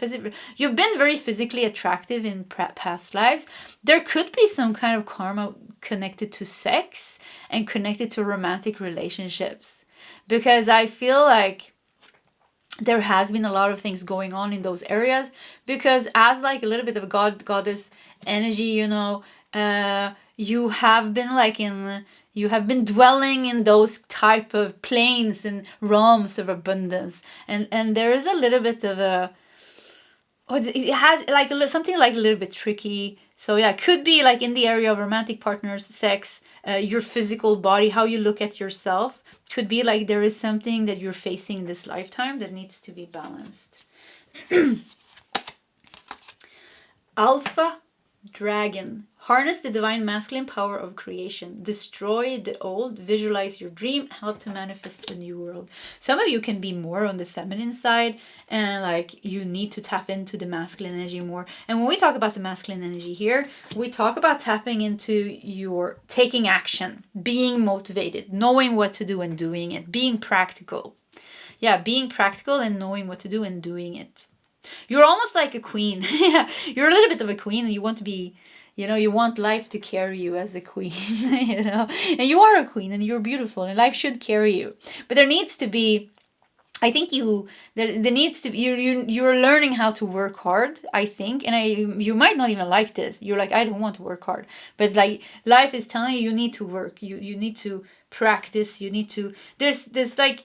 you've been very physically attractive in past lives. There could be some kind of karma connected to sex and connected to romantic relationships, because I feel like there has been a lot of things going on in those areas, because as like a little bit of a goddess energy, you know, you have been dwelling in those type of planes and realms of abundance, and there is a little bit of a, it has like something like a little bit tricky. So yeah, it could be like in the area of romantic partners, sex, your physical body, how you look at yourself. Could be like there is something that you're facing this lifetime that needs to be balanced. Alpha Dragon. Harness the divine masculine power of creation. Destroy the old. Visualize your dream. Help to manifest a new world. Some of you can be more on the feminine side, and like you need to tap into the masculine energy more. And when we talk about the masculine energy here, we talk about tapping into your taking action, being motivated, knowing what to do and doing it, being practical. Yeah, being practical and knowing what to do and doing it. You're almost like a queen. Yeah, you're a little bit of a queen, and you want to be, you know, you want life to carry you as a queen, you know, and you are a queen and you're beautiful and life should carry you. But there needs to be, I think there needs to be, you're learning how to work hard, I think. And you might not even like this. You're like, I don't want to work hard. But like life is telling you, you need to work. You need to practice. You need to, there's this like,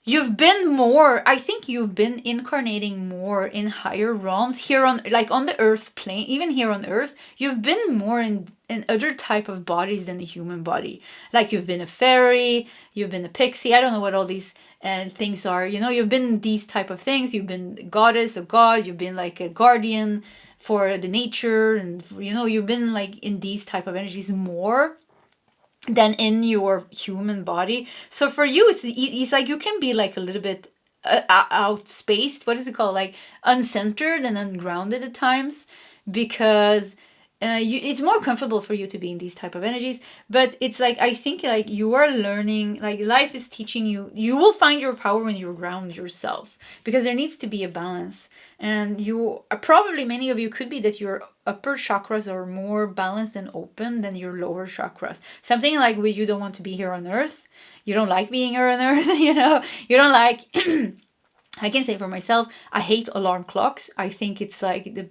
you've been more, I think you've been incarnating more in higher realms here on, like on the earth plane, even here on earth, you've been more in other type of bodies than the human body. Like you've been a fairy, you've been a pixie, I don't know what all these things are, you know, you've been these type of things, you've been a goddess, a god, you've been like a guardian for the nature, and you know, you've been like in these type of energies more than in your human body. So for you, it's like you can be like a little bit outspaced. What is it called? Like uncentered and ungrounded at times, because it's more comfortable for you to be in these type of energies. But it's like, I think like you are learning, like life is teaching you, you will find your power when you ground yourself, because there needs to be a balance. And you probably, many of you could be that your upper chakras are more balanced and open than your lower chakras. Something like where you don't want to be here on earth. You don't like being here on earth, you know, you don't like I can say for myself, I hate alarm clocks. I think it's like the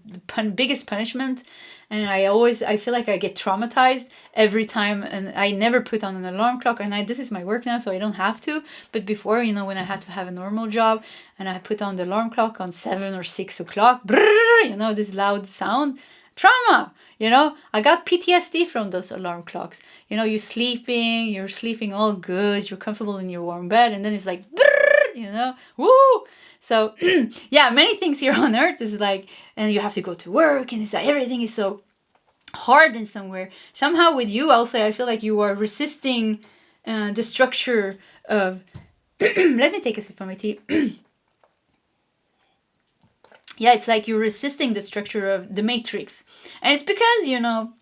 biggest punishment. And I feel like I get traumatized every time. And I never put on an alarm clock. And this is my work now, so I don't have to. But before, you know, when I had to have a normal job and I put on the alarm clock on 7 or 6 o'clock, brrr, you know, this loud sound, trauma, you know, I got PTSD from those alarm clocks. You know, you're sleeping all good, you're comfortable in your warm bed. And then it's like, brrr, you know, woo. So yeah, many things here on earth is like, and you have to go to work, and it's like everything is so hard in somewhere. Somehow with you also, I feel like you are resisting the structure of let me take a sip of my tea. Yeah, it's like you're resisting the structure of the matrix. And it's because, you know,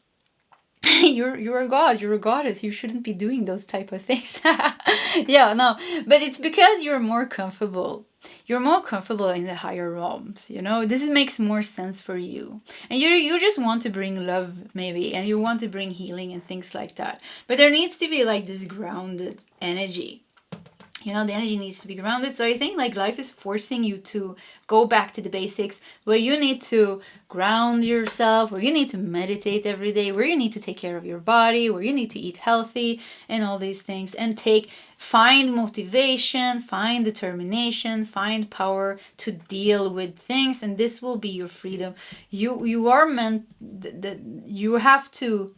you're a god, you're a goddess, you shouldn't be doing those type of things. Yeah, no, but it's because you're more comfortable. You're more comfortable in the higher realms, you know. This makes more sense for you, and you just want to bring love, maybe, and you want to bring healing and things like that. But there needs to be like this grounded energy. You know, the energy needs to be grounded. So I think like life is forcing you to go back to the basics, where you need to ground yourself, where you need to meditate every day, where you need to take care of your body, where you need to eat healthy and all these things, and find motivation, find determination, find power to deal with things. And this will be your freedom. You are meant, you have to,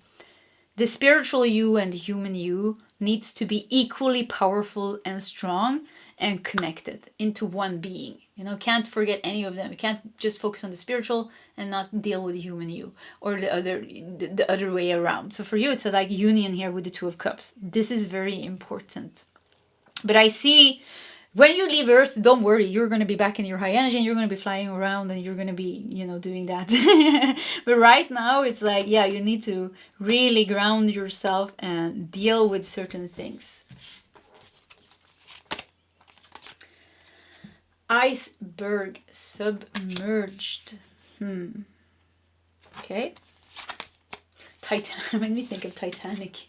the spiritual you and the human you needs to be equally powerful and strong and connected into one being. You know, can't forget any of them. You can't just focus on the spiritual and not deal with the human you, or the other way around. So for you, it's a like union here with the Two of Cups. This is very important. But I see, when you leave Earth, don't worry, you're going to be back in your high energy, and you're going to be flying around, and you're going to be, you know, doing that. But right now, it's like, yeah, you need to really ground yourself and deal with certain things. Iceberg submerged. Okay. Made me think of Titanic.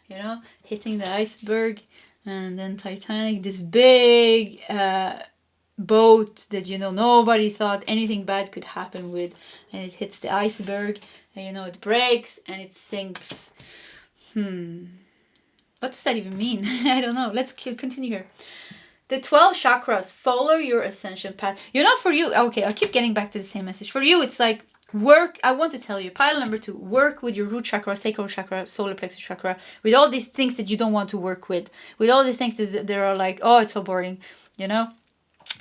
You know, hitting the iceberg. And then Titanic, this big boat that, you know, nobody thought anything bad could happen with. And it hits the iceberg, and, you know, it breaks and it sinks. What does that even mean? I don't know. Let's continue here. The 12 chakras, follow your ascension path. You know, for you, okay, I'll keep getting back to the same message. For you, it's like, work. I want to tell you, pile number 2, work with your root chakra, sacral chakra, solar plexus chakra, with all these things that you don't want to work with all these things that are like, oh, it's so boring, you know.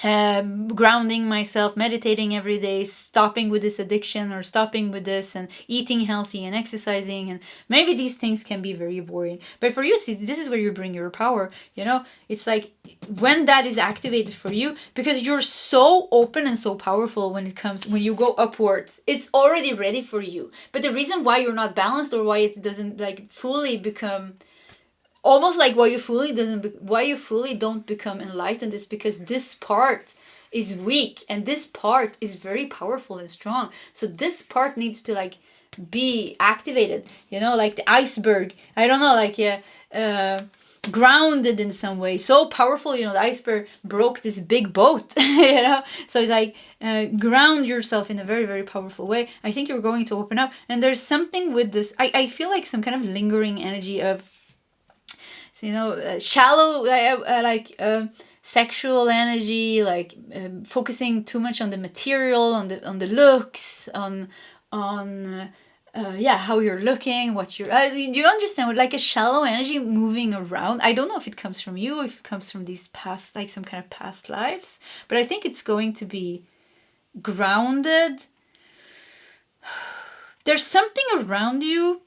Grounding myself, meditating every day, stopping with this addiction, or stopping with this, and eating healthy and exercising, and maybe these things can be very boring. But for you, see, this is where you bring your power, you know. It's like when that is activated for you, because you're so open and so powerful when you go upwards, it's already ready for you. But the reason why you're not balanced, or why it doesn't like fully become, almost like why you fully don't become enlightened, is because this part is weak and this part is very powerful and strong. So this part needs to like be activated, you know, like the iceberg. I don't know, like grounded in some way, so powerful, you know, the iceberg broke this big boat. You know, so it's like ground yourself in a very, very powerful way. I think you're going to open up, and there's something with this. I feel like some kind of lingering energy of, you know, shallow, sexual energy, like focusing too much on the material, on the looks, on how you're looking, what you're. Do you understand? Like a shallow energy moving around. I don't know if it comes from you, or if it comes from these past, like some kind of past lives. But I think it's going to be grounded. There's something around you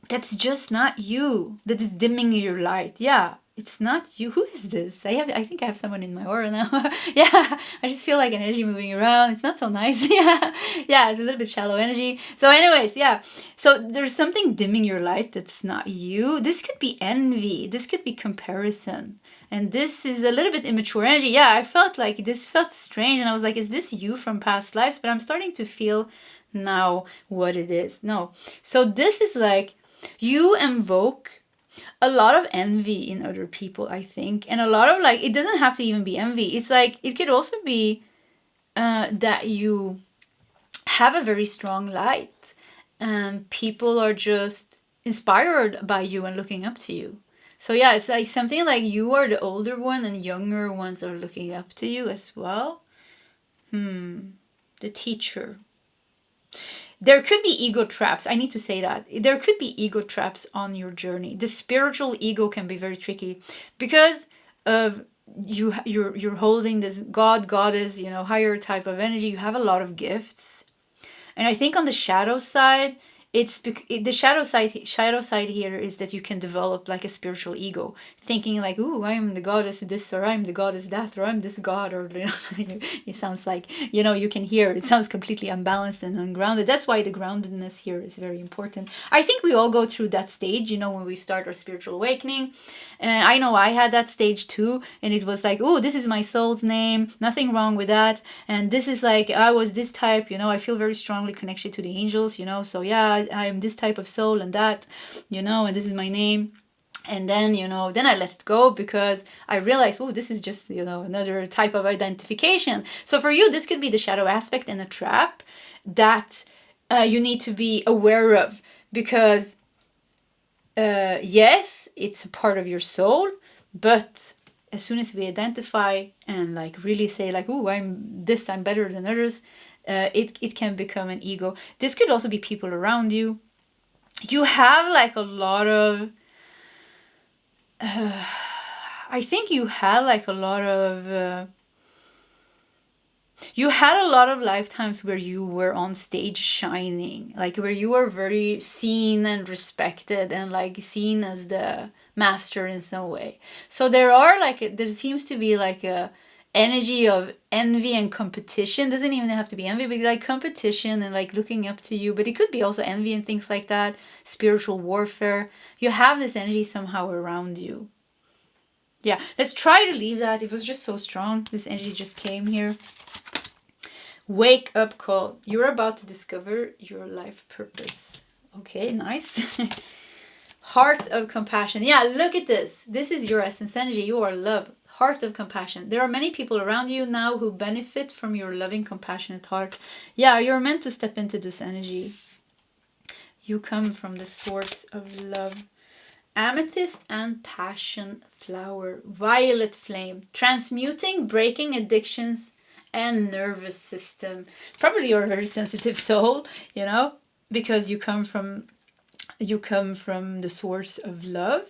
that's just not you, that is dimming your light. Yeah, it's not you. Who is this? I think I have someone in my aura now. Yeah, I just feel like an energy moving around. It's not so nice. Yeah, it's a little bit shallow energy. So anyways, yeah. So there's something dimming your light that's not you. This could be envy. This could be comparison. And this is a little bit immature energy. Yeah, I felt like this felt strange. And I was like, is this you from past lives? But I'm starting to feel now what it is. No. So this is like, you invoke a lot of envy in other people, I think. And a lot of like, it doesn't have to even be envy. It's like, it could also be that you have a very strong light and people are just inspired by you and looking up to you. So yeah, it's like something like you are the older one and younger ones are looking up to you as well. The teacher. There could be ego traps. I need to say that. There could be ego traps on your journey. The spiritual ego can be very tricky because of you're holding this God, goddess, higher type of energy. You have a lot of gifts. And I think on the shadow side, the shadow side here is that you can develop like a spiritual ego, thinking like, ooh, I'm the goddess this, or I'm the goddess that, or I'm this god, or it sounds like, you can hear it sounds completely unbalanced and ungrounded. That's why the groundedness here is very important. I think we all go through that stage, when we start our spiritual awakening. And I know I had that stage too, and it was like, oh, this is my soul's name, nothing wrong with that, and this is like, I was this type, I feel very strongly connected to the angels, so yeah, I'm this type of soul and that, and this is my name. And then, then I let it go because I realized, oh, this is just, another type of identification. So for you, this could be the shadow aspect and a trap that you need to be aware of, because yes, it's a part of your soul, but as soon as we identify and like really say like, oh, I'm better than others, it can become an ego. This could also be people around you. You have like a lot of I think you had like a lot of you had a lot of lifetimes where you were on stage shining, like where you were very seen and respected and like seen as the master in some way. So there seems to be like a energy of envy and competition. Doesn't even have to be envy, but like competition and like looking up to you. But it could be also envy and things like that. Spiritual warfare. You have this energy somehow around you. Yeah, let's try to leave that. It was just so strong. This energy just came here. Wake up call. You're about to discover your life purpose. Okay, nice. Heart of compassion. Yeah, look at this. This is your essence energy. You are love. Heart of compassion. There are many people around you now who benefit from your loving, compassionate heart. Yeah, you're meant to step into this energy. You come from the source of love. Amethyst and passion flower. Violet flame. Transmuting, breaking addictions and nervous system. Probably you're a very sensitive soul, because you come from the source of love.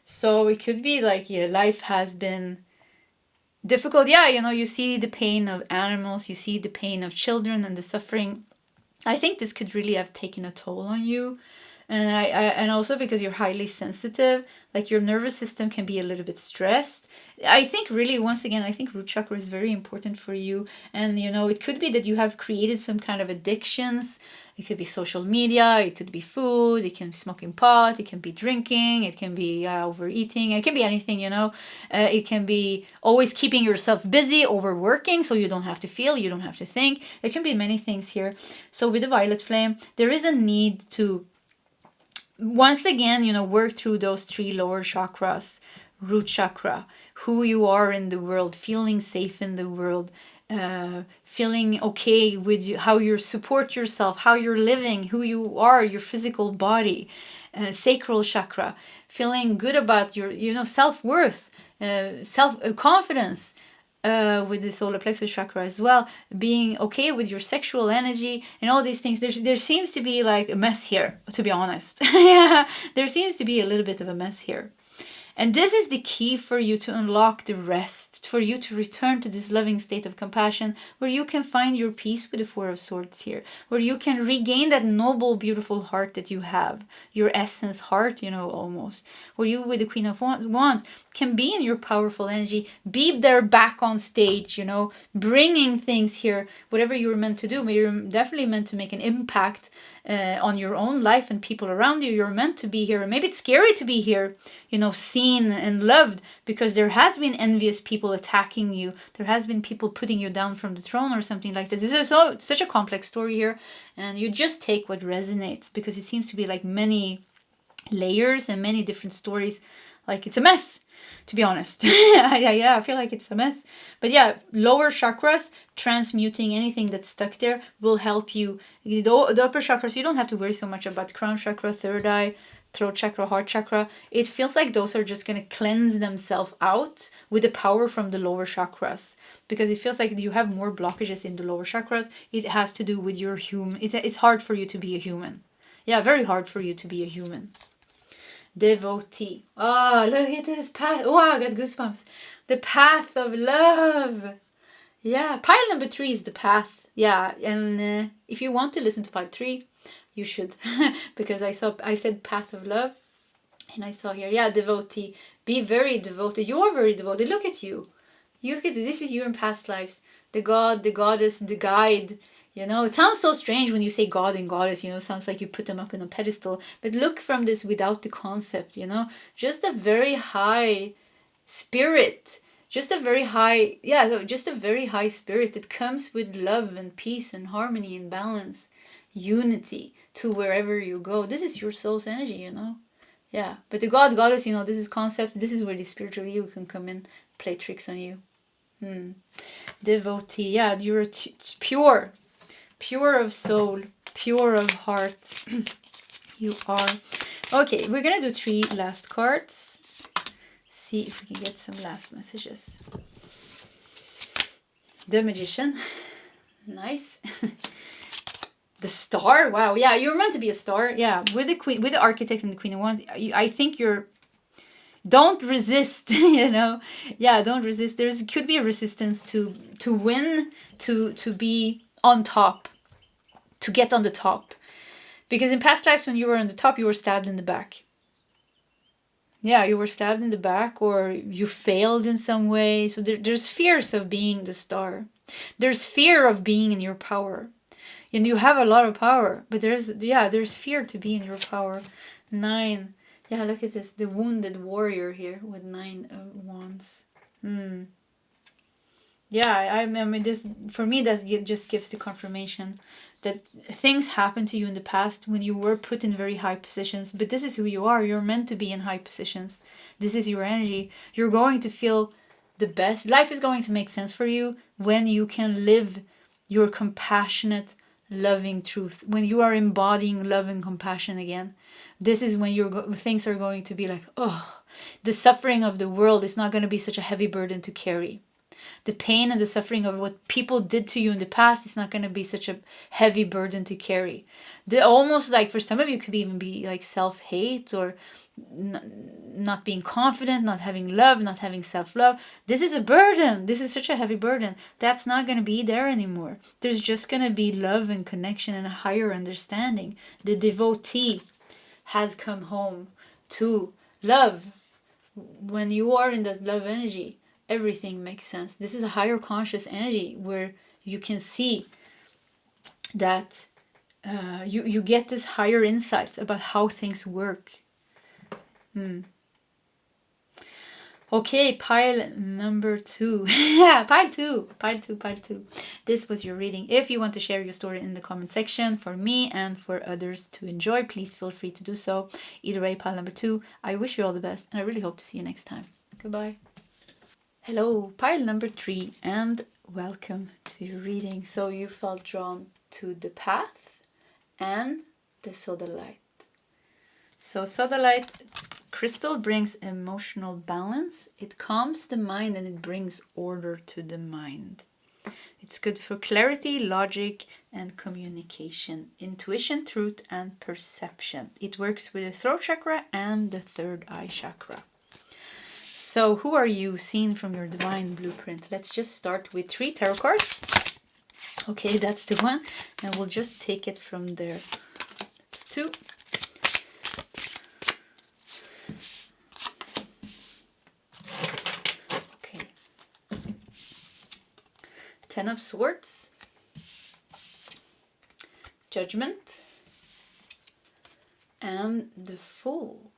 So it could be like, life has been difficult. Yeah, you see the pain of animals, you see the pain of children and the suffering. I think this could really have taken a toll on you. And and also because you're highly sensitive, like your nervous system can be a little bit stressed. I think really, once again, I think root chakra is very important for you. And, it could be that you have created some kind of addictions. It could be social media, it could be food, it can be smoking pot, it can be drinking, it can be overeating, it can be anything, it can be always keeping yourself busy, overworking, so you don't have to feel, you don't have to think. There can be many things here. So with the violet flame, there is a need to, once again, work through those 3 lower chakras. Root chakra, who you are in the world, feeling safe in the world, feeling okay with how you support yourself, how you're living, who you are, your physical body. Sacral chakra, feeling good about your, self-worth, self-confidence. With the solar plexus chakra as well, being okay with your sexual energy and all these things. There seems to be like a mess here, to be honest. Yeah, there seems to be a little bit of a mess here. And this is the key for you to unlock the rest, for you to return to this loving state of compassion, where you can find your peace with the 4 of Swords here, where you can regain that noble, beautiful heart that you have, your essence heart, almost, where you with the Queen of Wands can be in your powerful energy, be there back on stage, bringing things here, whatever you're meant to do. But you're definitely meant to make an impact on your own life and people around you. You're meant to be here. And maybe it's scary to be here, seen and loved, because there has been envious people attacking you. There has been people putting you down from the throne or something like that. This is such a complex story here. And you just take what resonates, because it seems to be like many layers and many different stories. Like, it's a mess, to be honest. Yeah, I feel like it's a mess. But yeah, lower chakras, transmuting anything that's stuck there will help you. The upper chakras, you don't have to worry so much about crown chakra, third eye, throat chakra, heart chakra. It feels like those are just going to cleanse themselves out with the power from the lower chakras. Because it feels like you have more blockages in the lower chakras. It has to do with your human. It's hard for you to be a human. Yeah, very hard for you to be a human. Devotee. Oh, look at this path. Oh, I got goosebumps. The path of love. Yeah, pile number 3 is the path. Yeah, and if you want to listen to pile 3, you should. Because I said path of love. And I saw here, yeah, devotee. Be very devoted. You're very devoted. Look at you. This is you in past lives. The god, the goddess, the guide. You know, it sounds so strange when you say God and goddess, you know, it sounds like you put them up in a pedestal. But look from this without the concept, you know, just a very high spirit, just a very high spirit that comes with love and peace and harmony and balance, unity to wherever you go. This is your soul's energy, you know. Yeah, but the God, goddess, you know, this is concept. This is where the spiritual ego can come in, play tricks on you. Devotee, yeah, you're pure. Pure of soul, pure of heart. You are. Okay, we're gonna do 3 last cards. See if we can get some last messages. The Magician. Nice. The Star. Wow, yeah, you're meant to be a star. Yeah, with the Queen, with the Architect and the Queen of Wands. I think you're. Don't resist, you know. Yeah, don't resist. Could be a resistance to win, to be on top, to get on the top. Because in past lives when you were on the top, you were stabbed in the back. Yeah, you were stabbed in the back, or you failed in some way. So there's fears of being the star. There's fear of being in your power. And you have a lot of power, but there's fear to be in your power. 9. Yeah, look at this. The wounded warrior here with 9 wands. Yeah, I mean, this, for me, that just gives the confirmation that things happen to you in the past when you were put in very high positions. But this is who you are. You're meant to be in high positions. This is your energy. You're going to feel the best. Life is going to make sense for you when you can live your compassionate, loving truth. When you are embodying love and compassion again. This is when things are going to be like, oh, the suffering of the world is not going to be such a heavy burden to carry. The pain and the suffering of what people did to you in the past is not going to be such a heavy burden to carry. Almost like for some of you could even be like self-hate or not being confident, not having love, not having self-love. This is a burden. This is such a heavy burden. That's not going to be there anymore. There's just going to be love and connection and a higher understanding. The devotee has come home to love. When you are in that love energy, everything makes sense. This is a higher conscious energy where you can see that you get this higher insights about how things work. Okay, pile number 2. Yeah, pile 2. This was your reading. If you want to share your story in the comment section for me and for others to enjoy, please feel free to do so. Either way, pile number 2. I wish you all the best, and I really hope to see you next time. Goodbye. Hello, pile number 3, and welcome to your reading. So you felt drawn to the path and the sodalite. So sodalite crystal brings emotional balance. It calms the mind and it brings order to the mind. It's good for clarity, logic, and communication, intuition, truth, and perception. It works with the throat chakra and the third eye chakra. So who are you seen from your divine blueprint? Let's just start with 3 tarot cards. Okay, that's the one. And we'll just take it from there. It's 2. Okay. 10 of Swords. Judgment. And the Fool.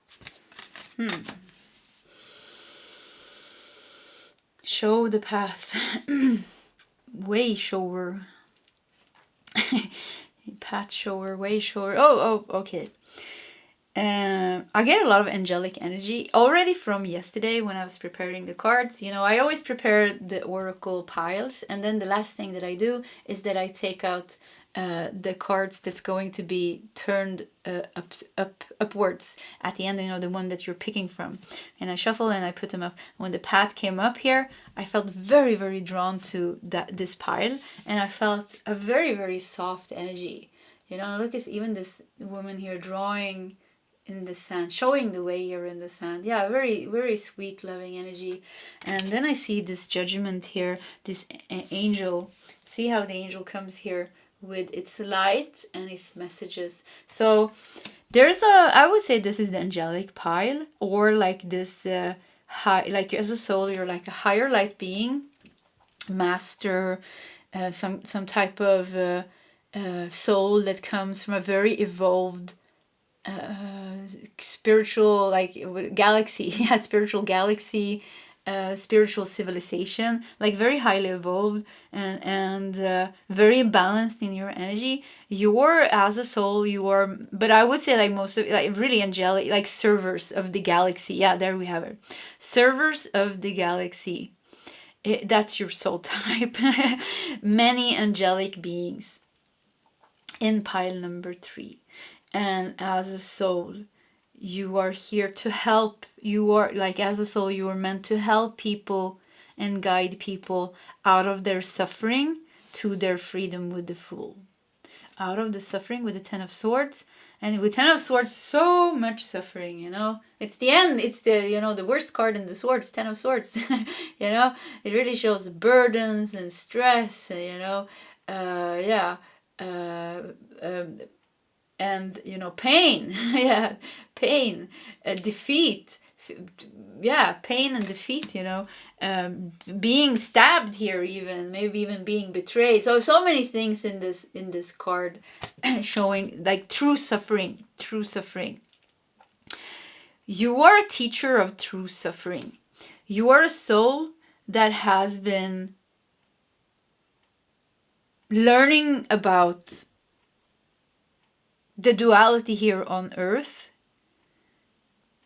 Show the path. Way shower. Path shower, way shower. Oh, okay. I get a lot of angelic energy already from yesterday when I was preparing the cards. You know, I always prepare the oracle piles, and then the last thing that I do is that I take out the cards that's going to be turned upwards at the end, you know, the one that you're picking from. And I shuffle and I put them up. When the path came up here, I felt very, very drawn to this pile, and I felt a very, very soft energy. You know, look at even this woman here drawing in the sand, showing the way here in the sand. Yeah, very, very sweet, loving energy. And then I see this judgment here, this angel. See how the angel comes here with its light and its messages. So there's I would say this is the angelic pile, or like this high, like as a soul, you're like a higher light being, master, some type of soul that comes from a very evolved spiritual, like galaxy, yeah, spiritual galaxy, spiritual civilization, like very highly evolved and very balanced in your energy. You're, as a soul, you are, but I would say like most of, like really angelic, like servers of the galaxy. Yeah, there we have it. Servers of the galaxy. That's your soul type. Many angelic beings in pile number 3. And as a soul, you are here to help. You are, like, as a soul, you are meant to help people and guide people out of their suffering to their freedom with the Fool. Out of the suffering with the 10 of Swords. And with 10 of Swords, so much suffering, you know. It's the end. It's the, you know, the worst card in the Swords, 10 of Swords. You know, it really shows burdens and stress, you know. And, you know, pain. Yeah, pain, defeat. Yeah, pain and defeat, you know, being stabbed here, even maybe even being betrayed. So many things in this card showing like true suffering. You are a teacher of true suffering. You are a soul that has been learning about the duality here on earth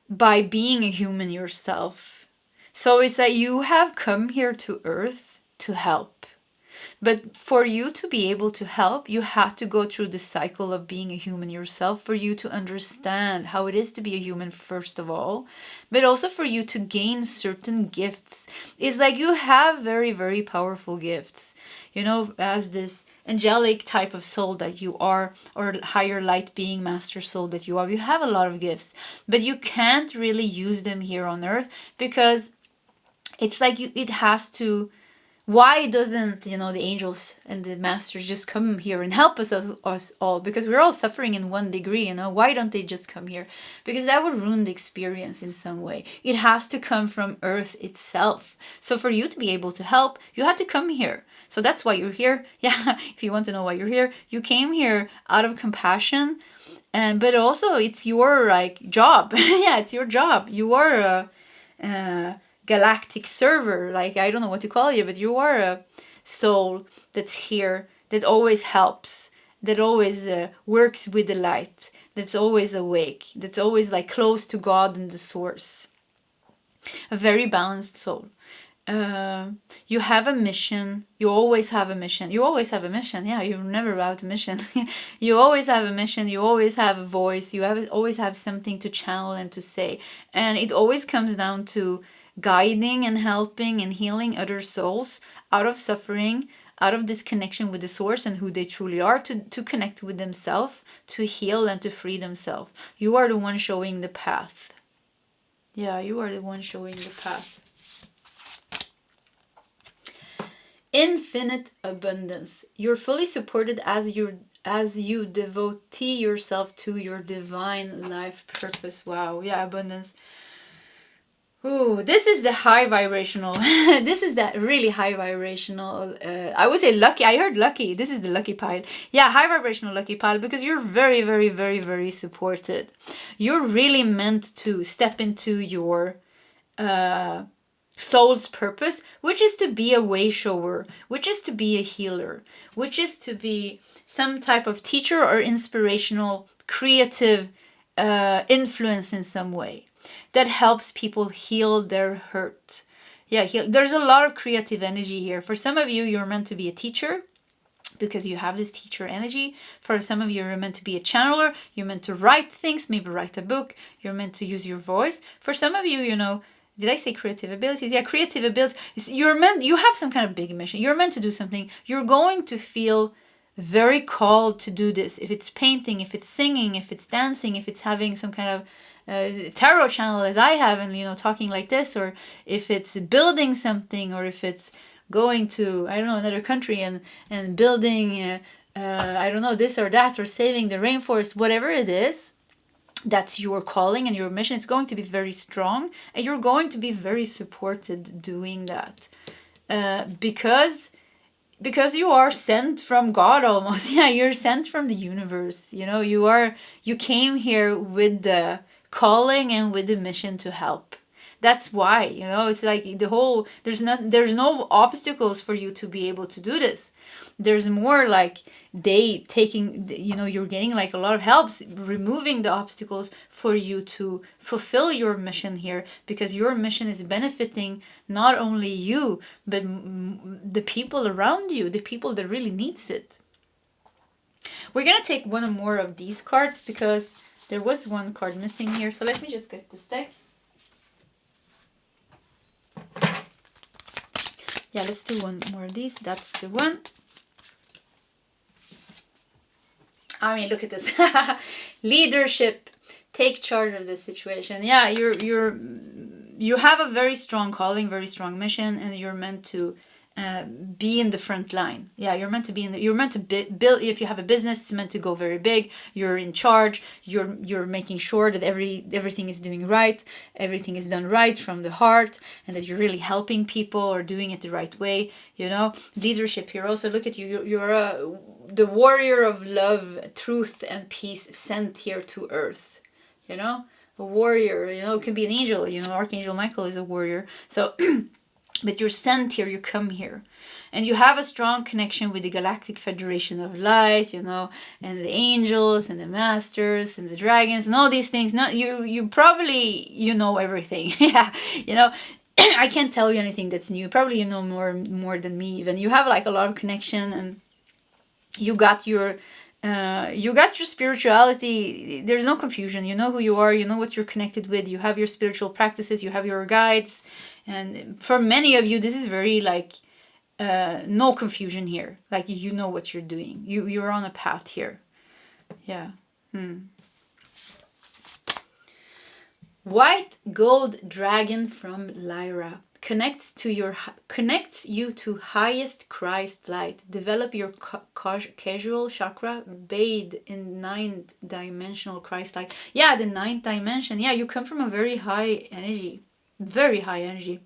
by being a human yourself. So it's that you have come here to earth to help. But for you to be able to help, you have to go through the cycle of being a human yourself, for you to understand how it is to be a human first of all, but also for you to gain certain gifts. It's like you have very, very powerful gifts. You know, as this angelic type of soul that you are, or higher light being, master soul that you are, you have a lot of gifts, but you can't really use them here on earth, because it's like it has to. Why doesn't, you know, the angels and the masters just come here and help us all? Because we're all suffering in one degree, you know. Why don't they just come here? Because that would ruin the experience in some way. It has to come from earth itself. So for you to be able to help, you have to come here. So that's why you're here. Yeah, if you want to know why you're here, you came here out of compassion, but also it's your like job. Yeah, it's your job. You are a galactic server, like I don't know what to call you, but you are a soul that's here, that always helps, that always works with the light, that's always awake, that's always like close to God and the source. A very balanced soul. You have a mission. You always have a mission. Yeah, you're never without a mission. You always have a mission. You always have a voice. You always have something to channel and to say, and it always comes down to guiding and helping and healing other souls out of suffering, out of disconnection with the source and who they truly are, to connect with themselves, to heal and to free themselves. You are the one showing the path. Yeah, you are the one showing the path. Infinite abundance. You're fully supported as you devotee yourself to your divine life purpose. Wow, yeah, abundance. Ooh, this is the high vibrational. This is that really high vibrational. I would say lucky. I heard lucky. This is the lucky pile. Yeah, high vibrational lucky pile, because you're very, very, very, very supported. You're really meant to step into your soul's purpose, which is to be a way shower, which is to be a healer, which is to be some type of teacher or inspirational, creative influence in some way, that helps people heal their hurt. Yeah, there's a lot of creative energy here. For some of you, you're meant to be a teacher because you have this teacher energy. For some of you, you're meant to be a channeler. You're meant to write things, maybe write a book. You're meant to use your voice. For some of you, you know, did I say creative abilities? Yeah, creative abilities. You have some kind of big mission. You're meant to do something. You're going to feel very called to do this. If it's painting, if it's singing, if it's dancing, if it's having some kind of tarot channel as I have, and, you know, talking like this, or if it's building something, or if it's going to, I don't know, another country and building, I don't know, this or that, or saving the rainforest, whatever it is, that's your calling and your mission. It's going to be very strong, and you're going to be very supported doing that, because you are sent from God almost. Yeah, you're sent from the universe. You know, you came here with the calling and with the mission to help. That's why, you know, it's like there's no obstacles for you to be able to do this. There's more like you're getting like a lot of helps removing the obstacles for you to fulfill your mission here, because your mission is benefiting not only you, but the people around you, the people that really needs it. We're gonna take one more of these cards because there was one card missing here. So let me just get this deck. Yeah, let's do one more of these. That's the one. I mean, look at this. Leadership. Take charge of this situation. Yeah, you have a very strong calling, very strong mission, and you're meant to be in the front line. Yeah, you're meant to be you're meant to build. If you have a business, it's meant to go very big. You're in charge. You're making sure that everything is doing right. Everything is done right from the heart, and that you're really helping people or doing it the right way. You know, leadership here. Also, look at you. You're the warrior of love, truth, and peace sent here to earth. You know, a warrior. You know, it can be an angel. You know, Archangel Michael is a warrior. So. But you're sent here, you come here. And you have a strong connection with the Galactic Federation of Light, you know, and the angels and the masters and the dragons and all these things. No, you probably, you know everything. Yeah, you know, I can't tell you anything that's new. Probably you know more than me even. You have like a lot of connection, and you got your spirituality. There's no confusion. You know who you are. You know what you're connected with. You have your spiritual practices. You have your guides. And for many of you, this is very like no confusion here. Like you know what you're doing. You're on a path here. Yeah. White gold dragon from Lyra connects you to highest Christ light. Develop your casual chakra, bathe in 9th dimensional Christ light. Yeah, the 9th dimension. Yeah, you come from a very high energy. Very high energy.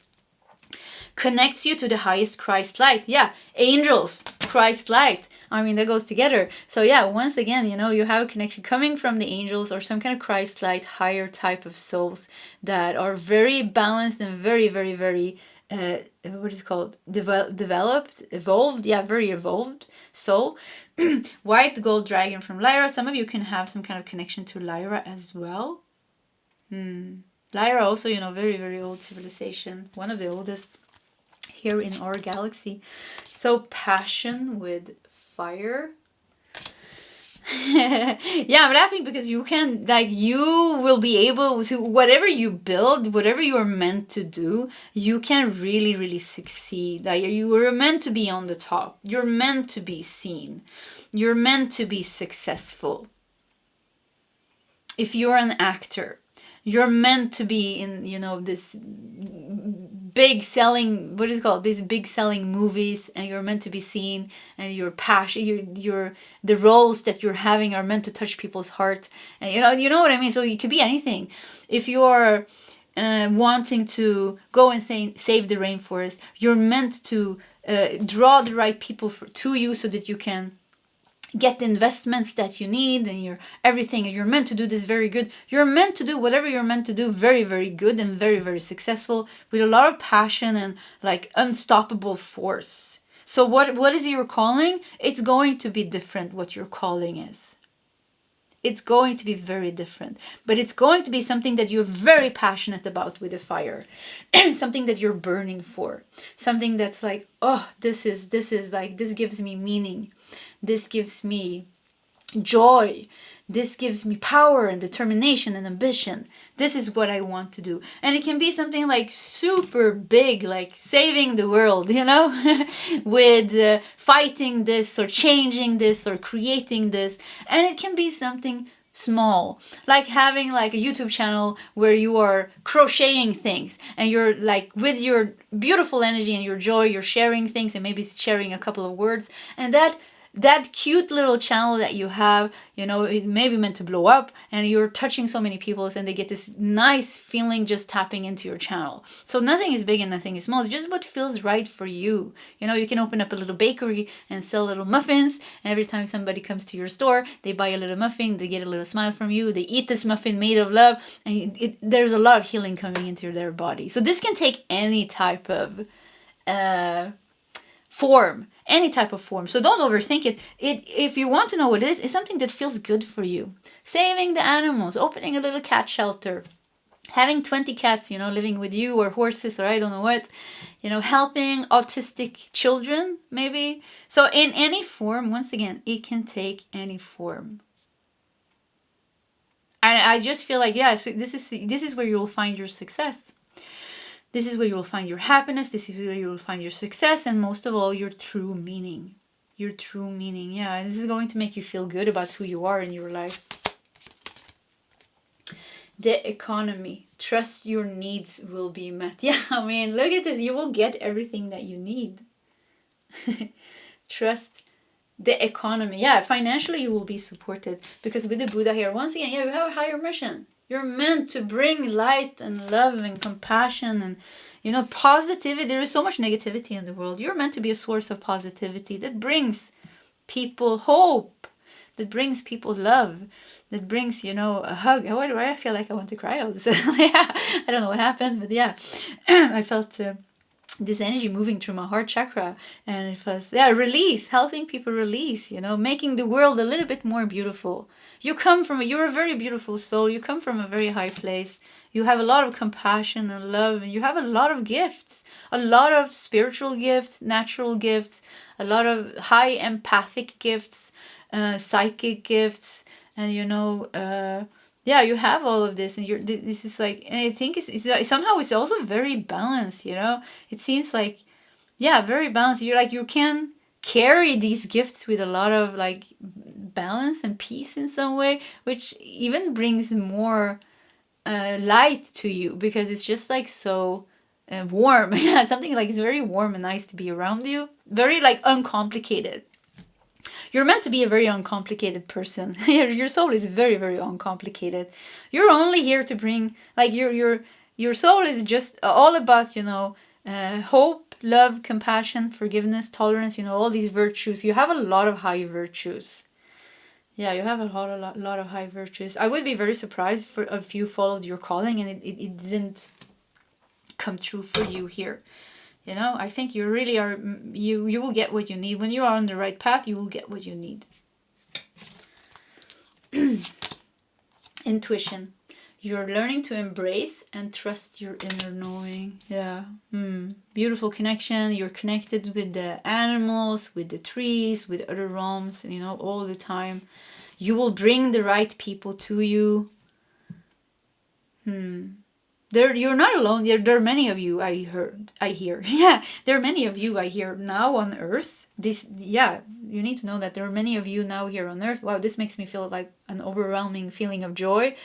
Connects you to the highest Christ light. Yeah, angels, Christ light. I mean, that goes together. So yeah, once again, you know, you have a connection coming from the angels or some kind of Christ light, higher type of souls that are very balanced and very, very, very, what is it called? Developed, evolved. Yeah, very evolved soul. White gold dragon from Lyra. Some of you can have some kind of connection to Lyra as well. Lyra also, you know, very, very old civilization. One of the oldest here in our galaxy. So passion with fire. Yeah, I'm laughing because you will be able to, whatever you build, whatever you are meant to do, you can really, really succeed. Like you are meant to be on the top. You're meant to be seen. You're meant to be successful. If you're an actor, you're meant to be in, you know, this big selling, what is it called? These big selling movies, and you're meant to be seen, and your passion, the roles that you're having are meant to touch people's heart, and you know what I mean. So it could be anything. If you're wanting to go and save the rainforest, you're meant to draw the right people to you so that you can get the investments that you need, and you're meant to do this very good. You're meant to do whatever you're meant to do very, very good and very, very successful with a lot of passion and like unstoppable force. So what is your calling? It's going to be different what your calling is. it's going to be very different. But it's going to be something that you're very passionate about with the fire. Something that you're burning for. Something that's like, oh, this is like, this gives me meaning. This gives me joy. This gives me power and determination and ambition. This is what I want to do. And it can be something like super big, like saving the world, you know, with fighting this or changing this or creating this. And it can be something small, like having like a YouTube channel where you are crocheting things and you're like with your beautiful energy and your joy, you're sharing things and maybe sharing a couple of words. And that cute little channel that you have, you know, it may be meant to blow up and you're touching so many people and they get this nice feeling just tapping into your channel. So nothing is big and nothing is small. It's just what feels right for you. You know, you can open up a little bakery and sell little muffins. And every time somebody comes to your store, they buy a little muffin, they get a little smile from you, they eat this muffin made of love, and there's a lot of healing coming into their body. So this can take any type of form. Any type of form. So don't overthink it. If you want to know what it is, it's something that feels good for you. Saving the animals, opening a little cat shelter, having 20 cats, you know, living with you, or horses, or I don't know what, you know, helping autistic children, maybe. So in any form, once again, it can take any form. And I just feel like, yeah, so this is where you'll find your success. This is where you will find your happiness. This is where you will find your success. And most of all, your true meaning. Your true meaning. Yeah, this is going to make you feel good about who you are in your life. The economy. Trust your needs will be met. Yeah, I mean, look at this. You will get everything that you need. Trust the economy. Yeah, financially you will be supported. Because with the Buddha here, once again, yeah, you have a higher mission. You're meant to bring light and love and compassion and, you know, positivity. There is so much negativity in the world. You're meant to be a source of positivity that brings people hope, that brings people love, that brings, you know, a hug. Why do I feel like I want to cry all of a sudden? Yeah, I don't know what happened, but yeah, I felt this energy moving through my heart chakra, and it was, yeah, release, helping people release, you know, making the world a little bit more beautiful. You're a very beautiful soul. You come from a very high place. You have a lot of compassion and love, and you have a lot of gifts, a lot of spiritual gifts, natural gifts, a lot of high empathic gifts, psychic gifts, and you know, yeah, you have all of this, and this is like, and I think it's somehow it's also very balanced, you know. It seems like, yeah, very balanced. You're like, you can carry these gifts with a lot of like balance and peace in some way, which even brings more light to you, because it's just like so warm. Yeah, something like it's very warm and nice to be around you. Very like uncomplicated. You're meant to be a very uncomplicated person. Your soul is very, very uncomplicated. You're only here to bring, like, your soul is just all about, you know, hope, love, compassion, forgiveness, tolerance, you know, all these virtues. You have a lot of high virtues. Yeah, you have a lot of high virtues. I would be very surprised if you followed your calling and it didn't come true for you here. You know, I think you really are, you will get what you need. When you are on the right path, you will get what you need. Intuition. You're learning to embrace and trust your inner knowing. Yeah. Beautiful connection. You're connected with the animals, with the trees, with other realms, you know, all the time. You will bring the right people to you. You're not alone. There are many of you I hear. Yeah, there are many of you I hear now on Earth. You need to know that there are many of you now here on Earth. Wow, this makes me feel like an overwhelming feeling of joy.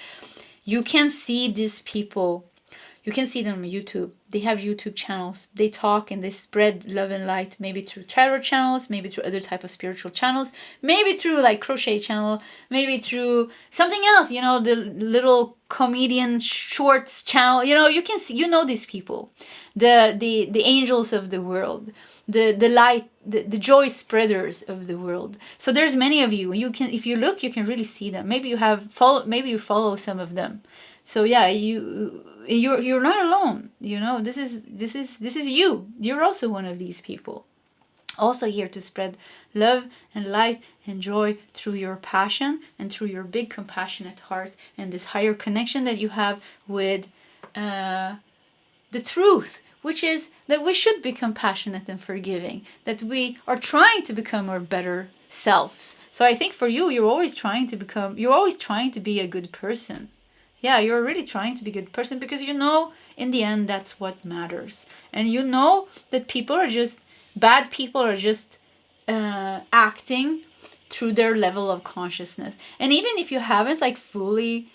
You can see these people. You can see them on YouTube. They have YouTube channels. They talk and they spread love and light, maybe through tarot channels, maybe through other type of spiritual channels, maybe through like crochet channel, maybe through something else, you know, the little comedian shorts channel. You know, you can see, you know, these people, the angels of the world, the light, the joy spreaders of the world. So there's many of you. You can, if you look, you can really see them. Maybe you follow some of them. So yeah, you're not alone. You know, this is you. You're also one of these people. Also here to spread love and light and joy through your passion and through your big compassionate heart and this higher connection that you have with the truth, which is that we should be compassionate and forgiving, that we are trying to become our better selves. So I think for you, you're always trying to be a good person. Yeah, you're really trying to be a good person because you know in the end that's what matters. And you know that bad people are just acting through their level of consciousness. And even if you haven't like fully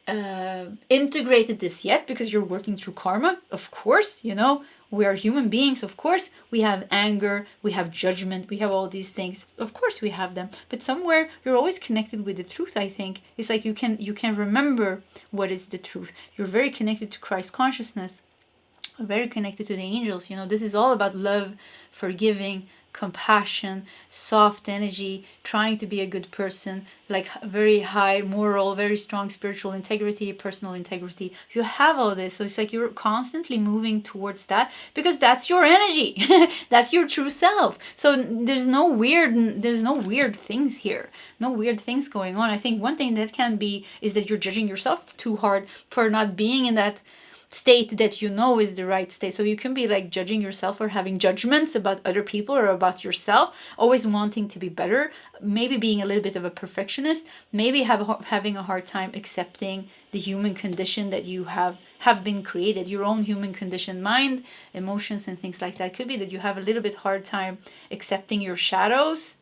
integrated this yet, because you're working through karma, of course, you know, we are human beings, of course we have anger, we have judgment, we have all these things, of course we have them, but somewhere you're always connected with the truth. I think it's like you can remember what is the truth. You're very connected to Christ consciousness, very connected to the angels. You know, this is all about love, forgiving, compassion, soft energy, trying to be a good person, like very high moral, very strong spiritual integrity, personal integrity. You have all this, so it's like you're constantly moving towards that because that's your energy. That's your true self. So there's no weird things here, no weird things going on. I think one thing that can be is that you're judging yourself too hard for not being in that state that you know is the right state. So you can be like judging yourself or having judgments about other people or about yourself, always wanting to be better, maybe being a little bit of a perfectionist, maybe having a hard time accepting the human condition that you have been created, your own human condition, mind, emotions, and things like that. It could be that you have a little bit hard time accepting your shadows.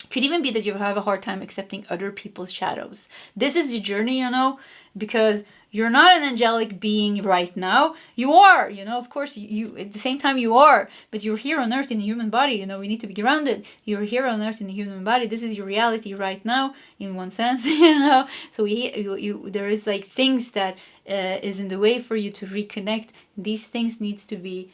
Could even be that you have a hard time accepting other people's shadows. This is the journey, you know, because you're not an angelic being right now. You are, you know, of course, you at the same time you are, but you're here on earth in the human body. You know, we need to be grounded. You're here on earth in the human body. This is your reality right now, in one sense, you know. So there is like things that is in the way for you to reconnect. These things needs to be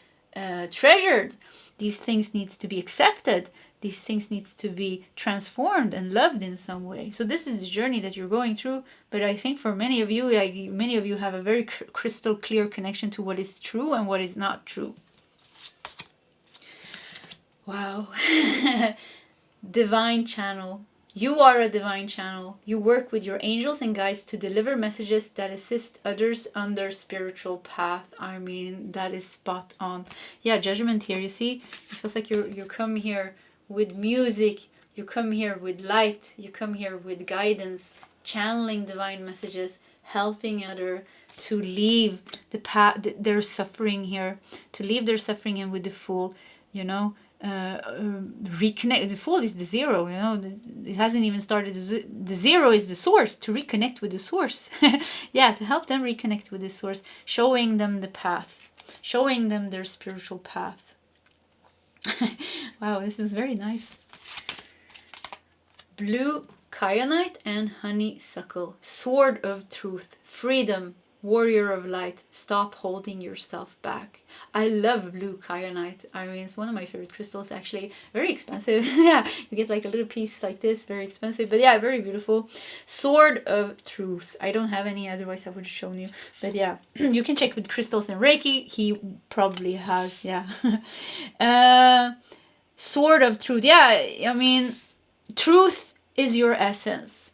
treasured. These things needs to be accepted. These things needs to be transformed and loved in some way. So this is the journey that you're going through. But I think for many of you, have a very crystal clear connection to what is true and what is not true. Wow. Divine channel. You are a divine channel. You work with your angels and guides to deliver messages that assist others on their spiritual path. I mean, that is spot on. Yeah, judgment here. You see, it feels like you come here with music. You come here with light. You come here with guidance, channeling divine messages, helping others to leave the path, their suffering here, to leave their suffering, and with the Fool, you know. Reconnect. The Fool is the zero, you know, it hasn't even started. The zero is the source, to reconnect with the source. Yeah, to help them reconnect with the source, showing them the path, showing them their spiritual path. Wow, this is very nice. Blue kyanite and honeysuckle, sword of truth, freedom, warrior of light, stop holding yourself back. I love blue kyanite. I mean, it's one of my favorite crystals, actually. Very expensive. Yeah, you get like a little piece like this, very expensive, but yeah, very beautiful. Sword of truth. I don't have any, otherwise I would have shown you, but yeah, you can check with crystals and Reiki. He probably has. Yeah. Sword of truth. Yeah, I mean, truth is your essence.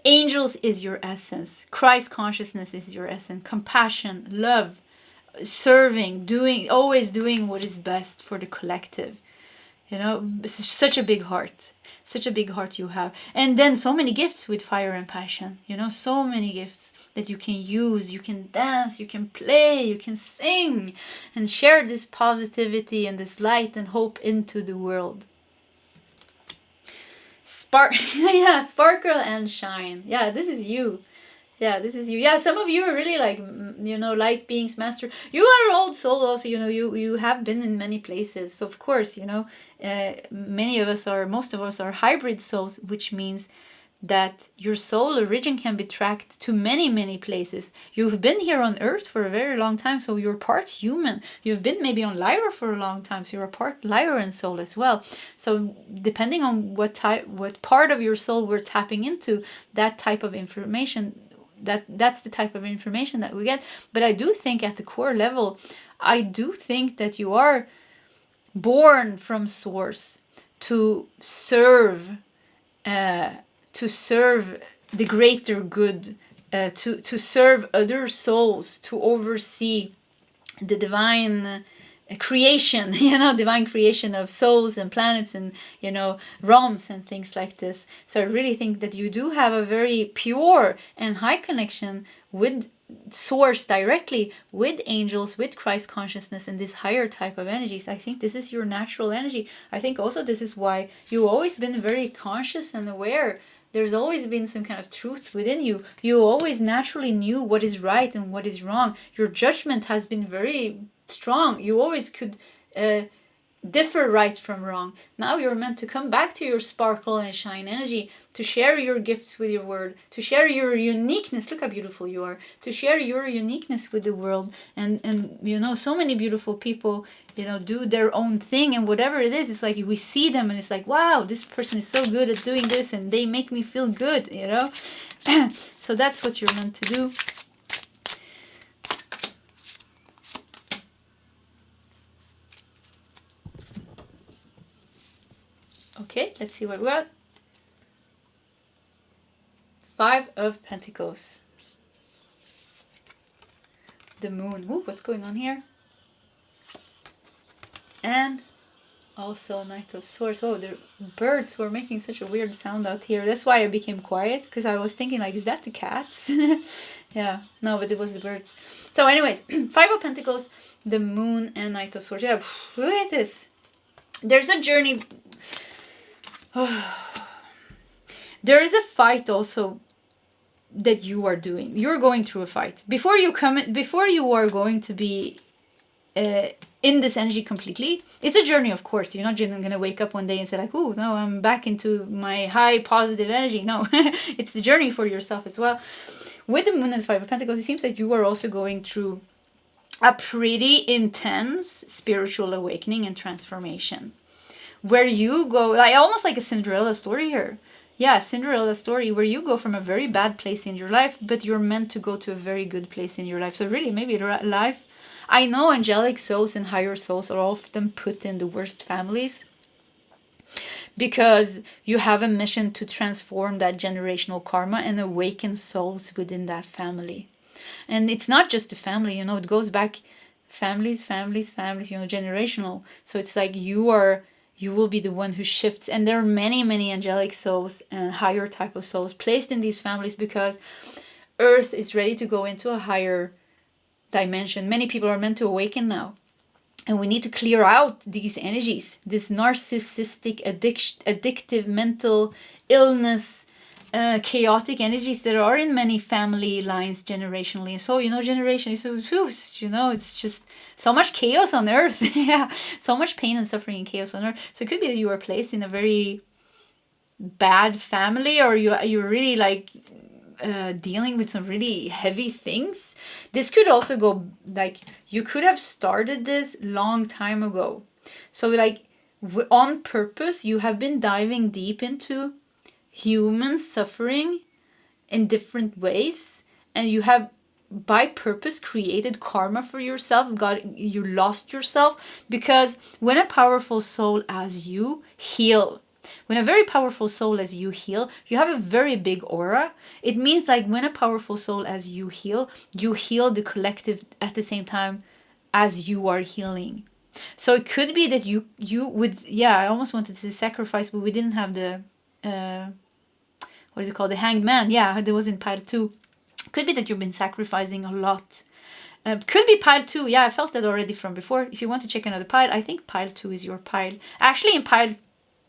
Angels is your essence. Christ consciousness is your essence. Compassion, love, serving, always doing what is best for the collective. You know, such a big heart. Such a big heart you have. And then so many gifts with fire and passion. You know, so many gifts that you can use. You can dance, you can play, you can sing, and share this positivity and this light and hope into the world. Yeah, sparkle and shine. Yeah, this is you. Yeah, this is you. Yeah, some of you are really like, you know, light beings, master. You are old soul also, you know, you have been in many places. So of course, you know, most of us are hybrid souls, which means that your soul origin can be tracked to many, many places. You've been here on earth for a very long time, so you're part human. You've been maybe on Lyra for a long time, so you're a part Lyran soul as well. So depending on what part of your soul we're tapping into, that type of information, that's the type of information that we get. But I do think at the core level, I do think that you are born from source to serve the greater good, to serve other souls, to oversee the divine creation, divine creation of souls and planets and, realms and things like this. So I really think that you do have a very pure and high connection with source directly, with angels, with Christ consciousness and this higher type of energies. I think this is your natural energy. I think also this is why you've always been very conscious and aware. There's always been some kind of truth within you. You always naturally knew what is right and what is wrong. Your judgment has been very strong. You always could differ right from wrong. Now you're meant to come back to your sparkle and shine energy, to share your gifts with your world, to share your uniqueness. Look how beautiful you are. To share your uniqueness with the world. And so many beautiful people, do their own thing, and whatever it is, it's like we see them and it's like, wow, this person is so good at doing this and they make me feel good, So that's what you're meant to do. Okay, let's see what we got. 5 of Pentacles. The Moon. Ooh, what's going on here? And also Knight of Swords. Oh, the birds were making such a weird sound out here. That's why I became quiet, because I was thinking like, is that the cats? Yeah, no, but it was the birds. So anyways, 5 of Pentacles, the Moon, and Knight of Swords. Yeah, look at this. There's a journey. There is a fight also that you are doing. You're going through a fight. Before you are going to be in this energy completely, it's a journey, of course. You're not going to wake up one day and say like, oh, no, I'm back into my high positive energy. No, it's the journey for yourself as well. With the Moon and 5 of Pentacles, it seems that you are also going through a pretty intense spiritual awakening and transformation, where you go, like almost like a Cinderella story here. Yeah, Cinderella story, where you go from a very bad place in your life, but you're meant to go to a very good place in your life. So really, maybe life, I know angelic souls and higher souls are often put in the worst families, because you have a mission to transform that generational karma and awaken souls within that family. And it's not just the family, it goes back families, generational. So it's like you will be the one who shifts. And there are many, many angelic souls and higher type of souls placed in these families, because Earth is ready to go into a higher dimension. Many people are meant to awaken now. And we need to clear out these energies, this narcissistic, addictive, mental illness, chaotic energies that are in many family lines generationally. So, generation is it's just so much chaos on Earth. Yeah, so much pain and suffering and chaos on Earth. So it could be that you are placed in a very bad family, or you're really like dealing with some really heavy things. This could also go like, you could have started this long time ago. So like on purpose, you have been diving deep into human suffering in different ways, and you have by purpose created karma for yourself. You lost yourself, because when a powerful soul as you heal, when a very powerful soul as you heal, you have a very big aura. It means like when a powerful soul as you heal the collective at the same time as you are healing. So it could be that you would, I almost wanted to sacrifice, but we didn't have the what is it called, the Hanged Man. Yeah, that was in pile 2. Could be that you've been sacrificing a lot. Could be pile 2. Yeah, I felt that already from before. If you want to check another pile, I think pile 2 is your pile. Actually, in pile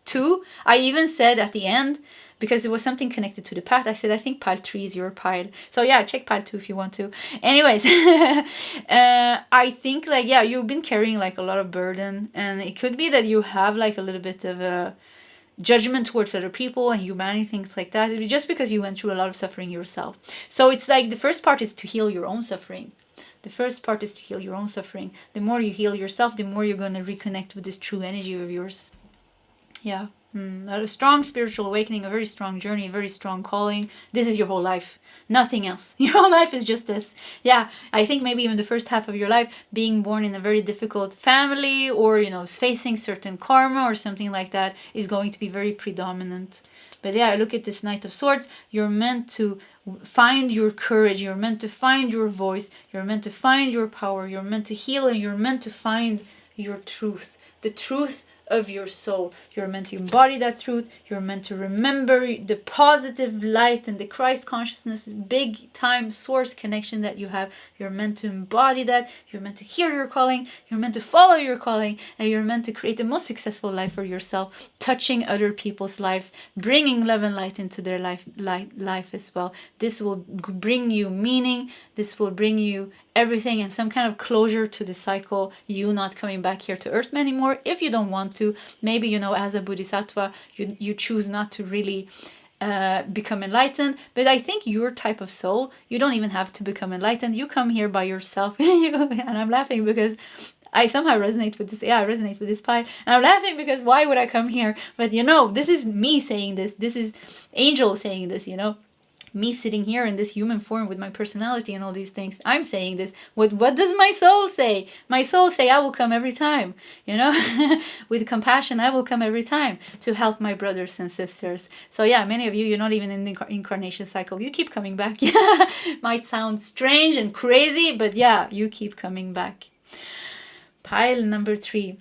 2, I even said at the end, because it was something connected to the path, I said I think pile 3 is your pile. So yeah, check pile 2 if you want to. Anyways, I think like, you've been carrying like a lot of burden, and it could be that you have like a little bit of a judgment towards other people and humanity, things like that, just because you went through a lot of suffering yourself. So it's like the first part is to heal your own suffering. The more you heal yourself, the more you're going to reconnect with this true energy of yours. Yeah. A strong spiritual awakening, a very strong journey, a very strong calling. This is your whole life. Nothing else. Your whole life is just this. Yeah, I think maybe even the first half of your life, being born in a very difficult family, or, you know, facing certain karma or something like that, is going to be very predominant. But yeah, look at this Knight of Swords. You're meant to find your courage. You're meant to find your voice. You're meant to find your power. You're meant to heal, and you're meant to find your truth. The truth of your soul. You're meant to embody that truth. You're meant to remember the positive light and the Christ consciousness, big time source connection that you have. You're meant to embody that. You're meant to hear your calling. You're meant to follow your calling, and you're meant to create the most successful life for yourself, touching other people's lives, bringing love and light into their life as well. This will bring you meaning. This will bring you everything and some kind of closure to the cycle, you not coming back here to earth anymore if you don't want to. Maybe, you know, as a bodhisattva, you choose not to really become enlightened. But I think your type of soul, you don't even have to become enlightened. You come here by yourself. And I'm laughing because I somehow resonate with this. Yeah, I resonate with this pie. And I'm laughing because why would I come here? But, you know, this is me saying this. This is Angel saying this, you know. Me sitting here in this human form with my personality and all these things. I'm saying this. What does my soul say? My soul say, I will come every time. You know, with compassion, I will come every time to help my brothers and sisters. So yeah, many of you, you're not even in the incarnation cycle. You keep coming back. Yeah, might sound strange and crazy, but yeah, you keep coming back. Pile number 3.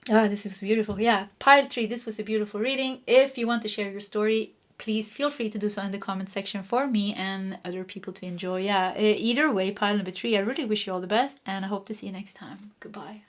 Ah, this was beautiful. Yeah, pile 3. This was a beautiful reading. If you want to share your story, please feel free to do so in the comment section for me and other people to enjoy. Yeah, either way, pile number 3, I really wish you all the best, and I hope to see you next time. Goodbye.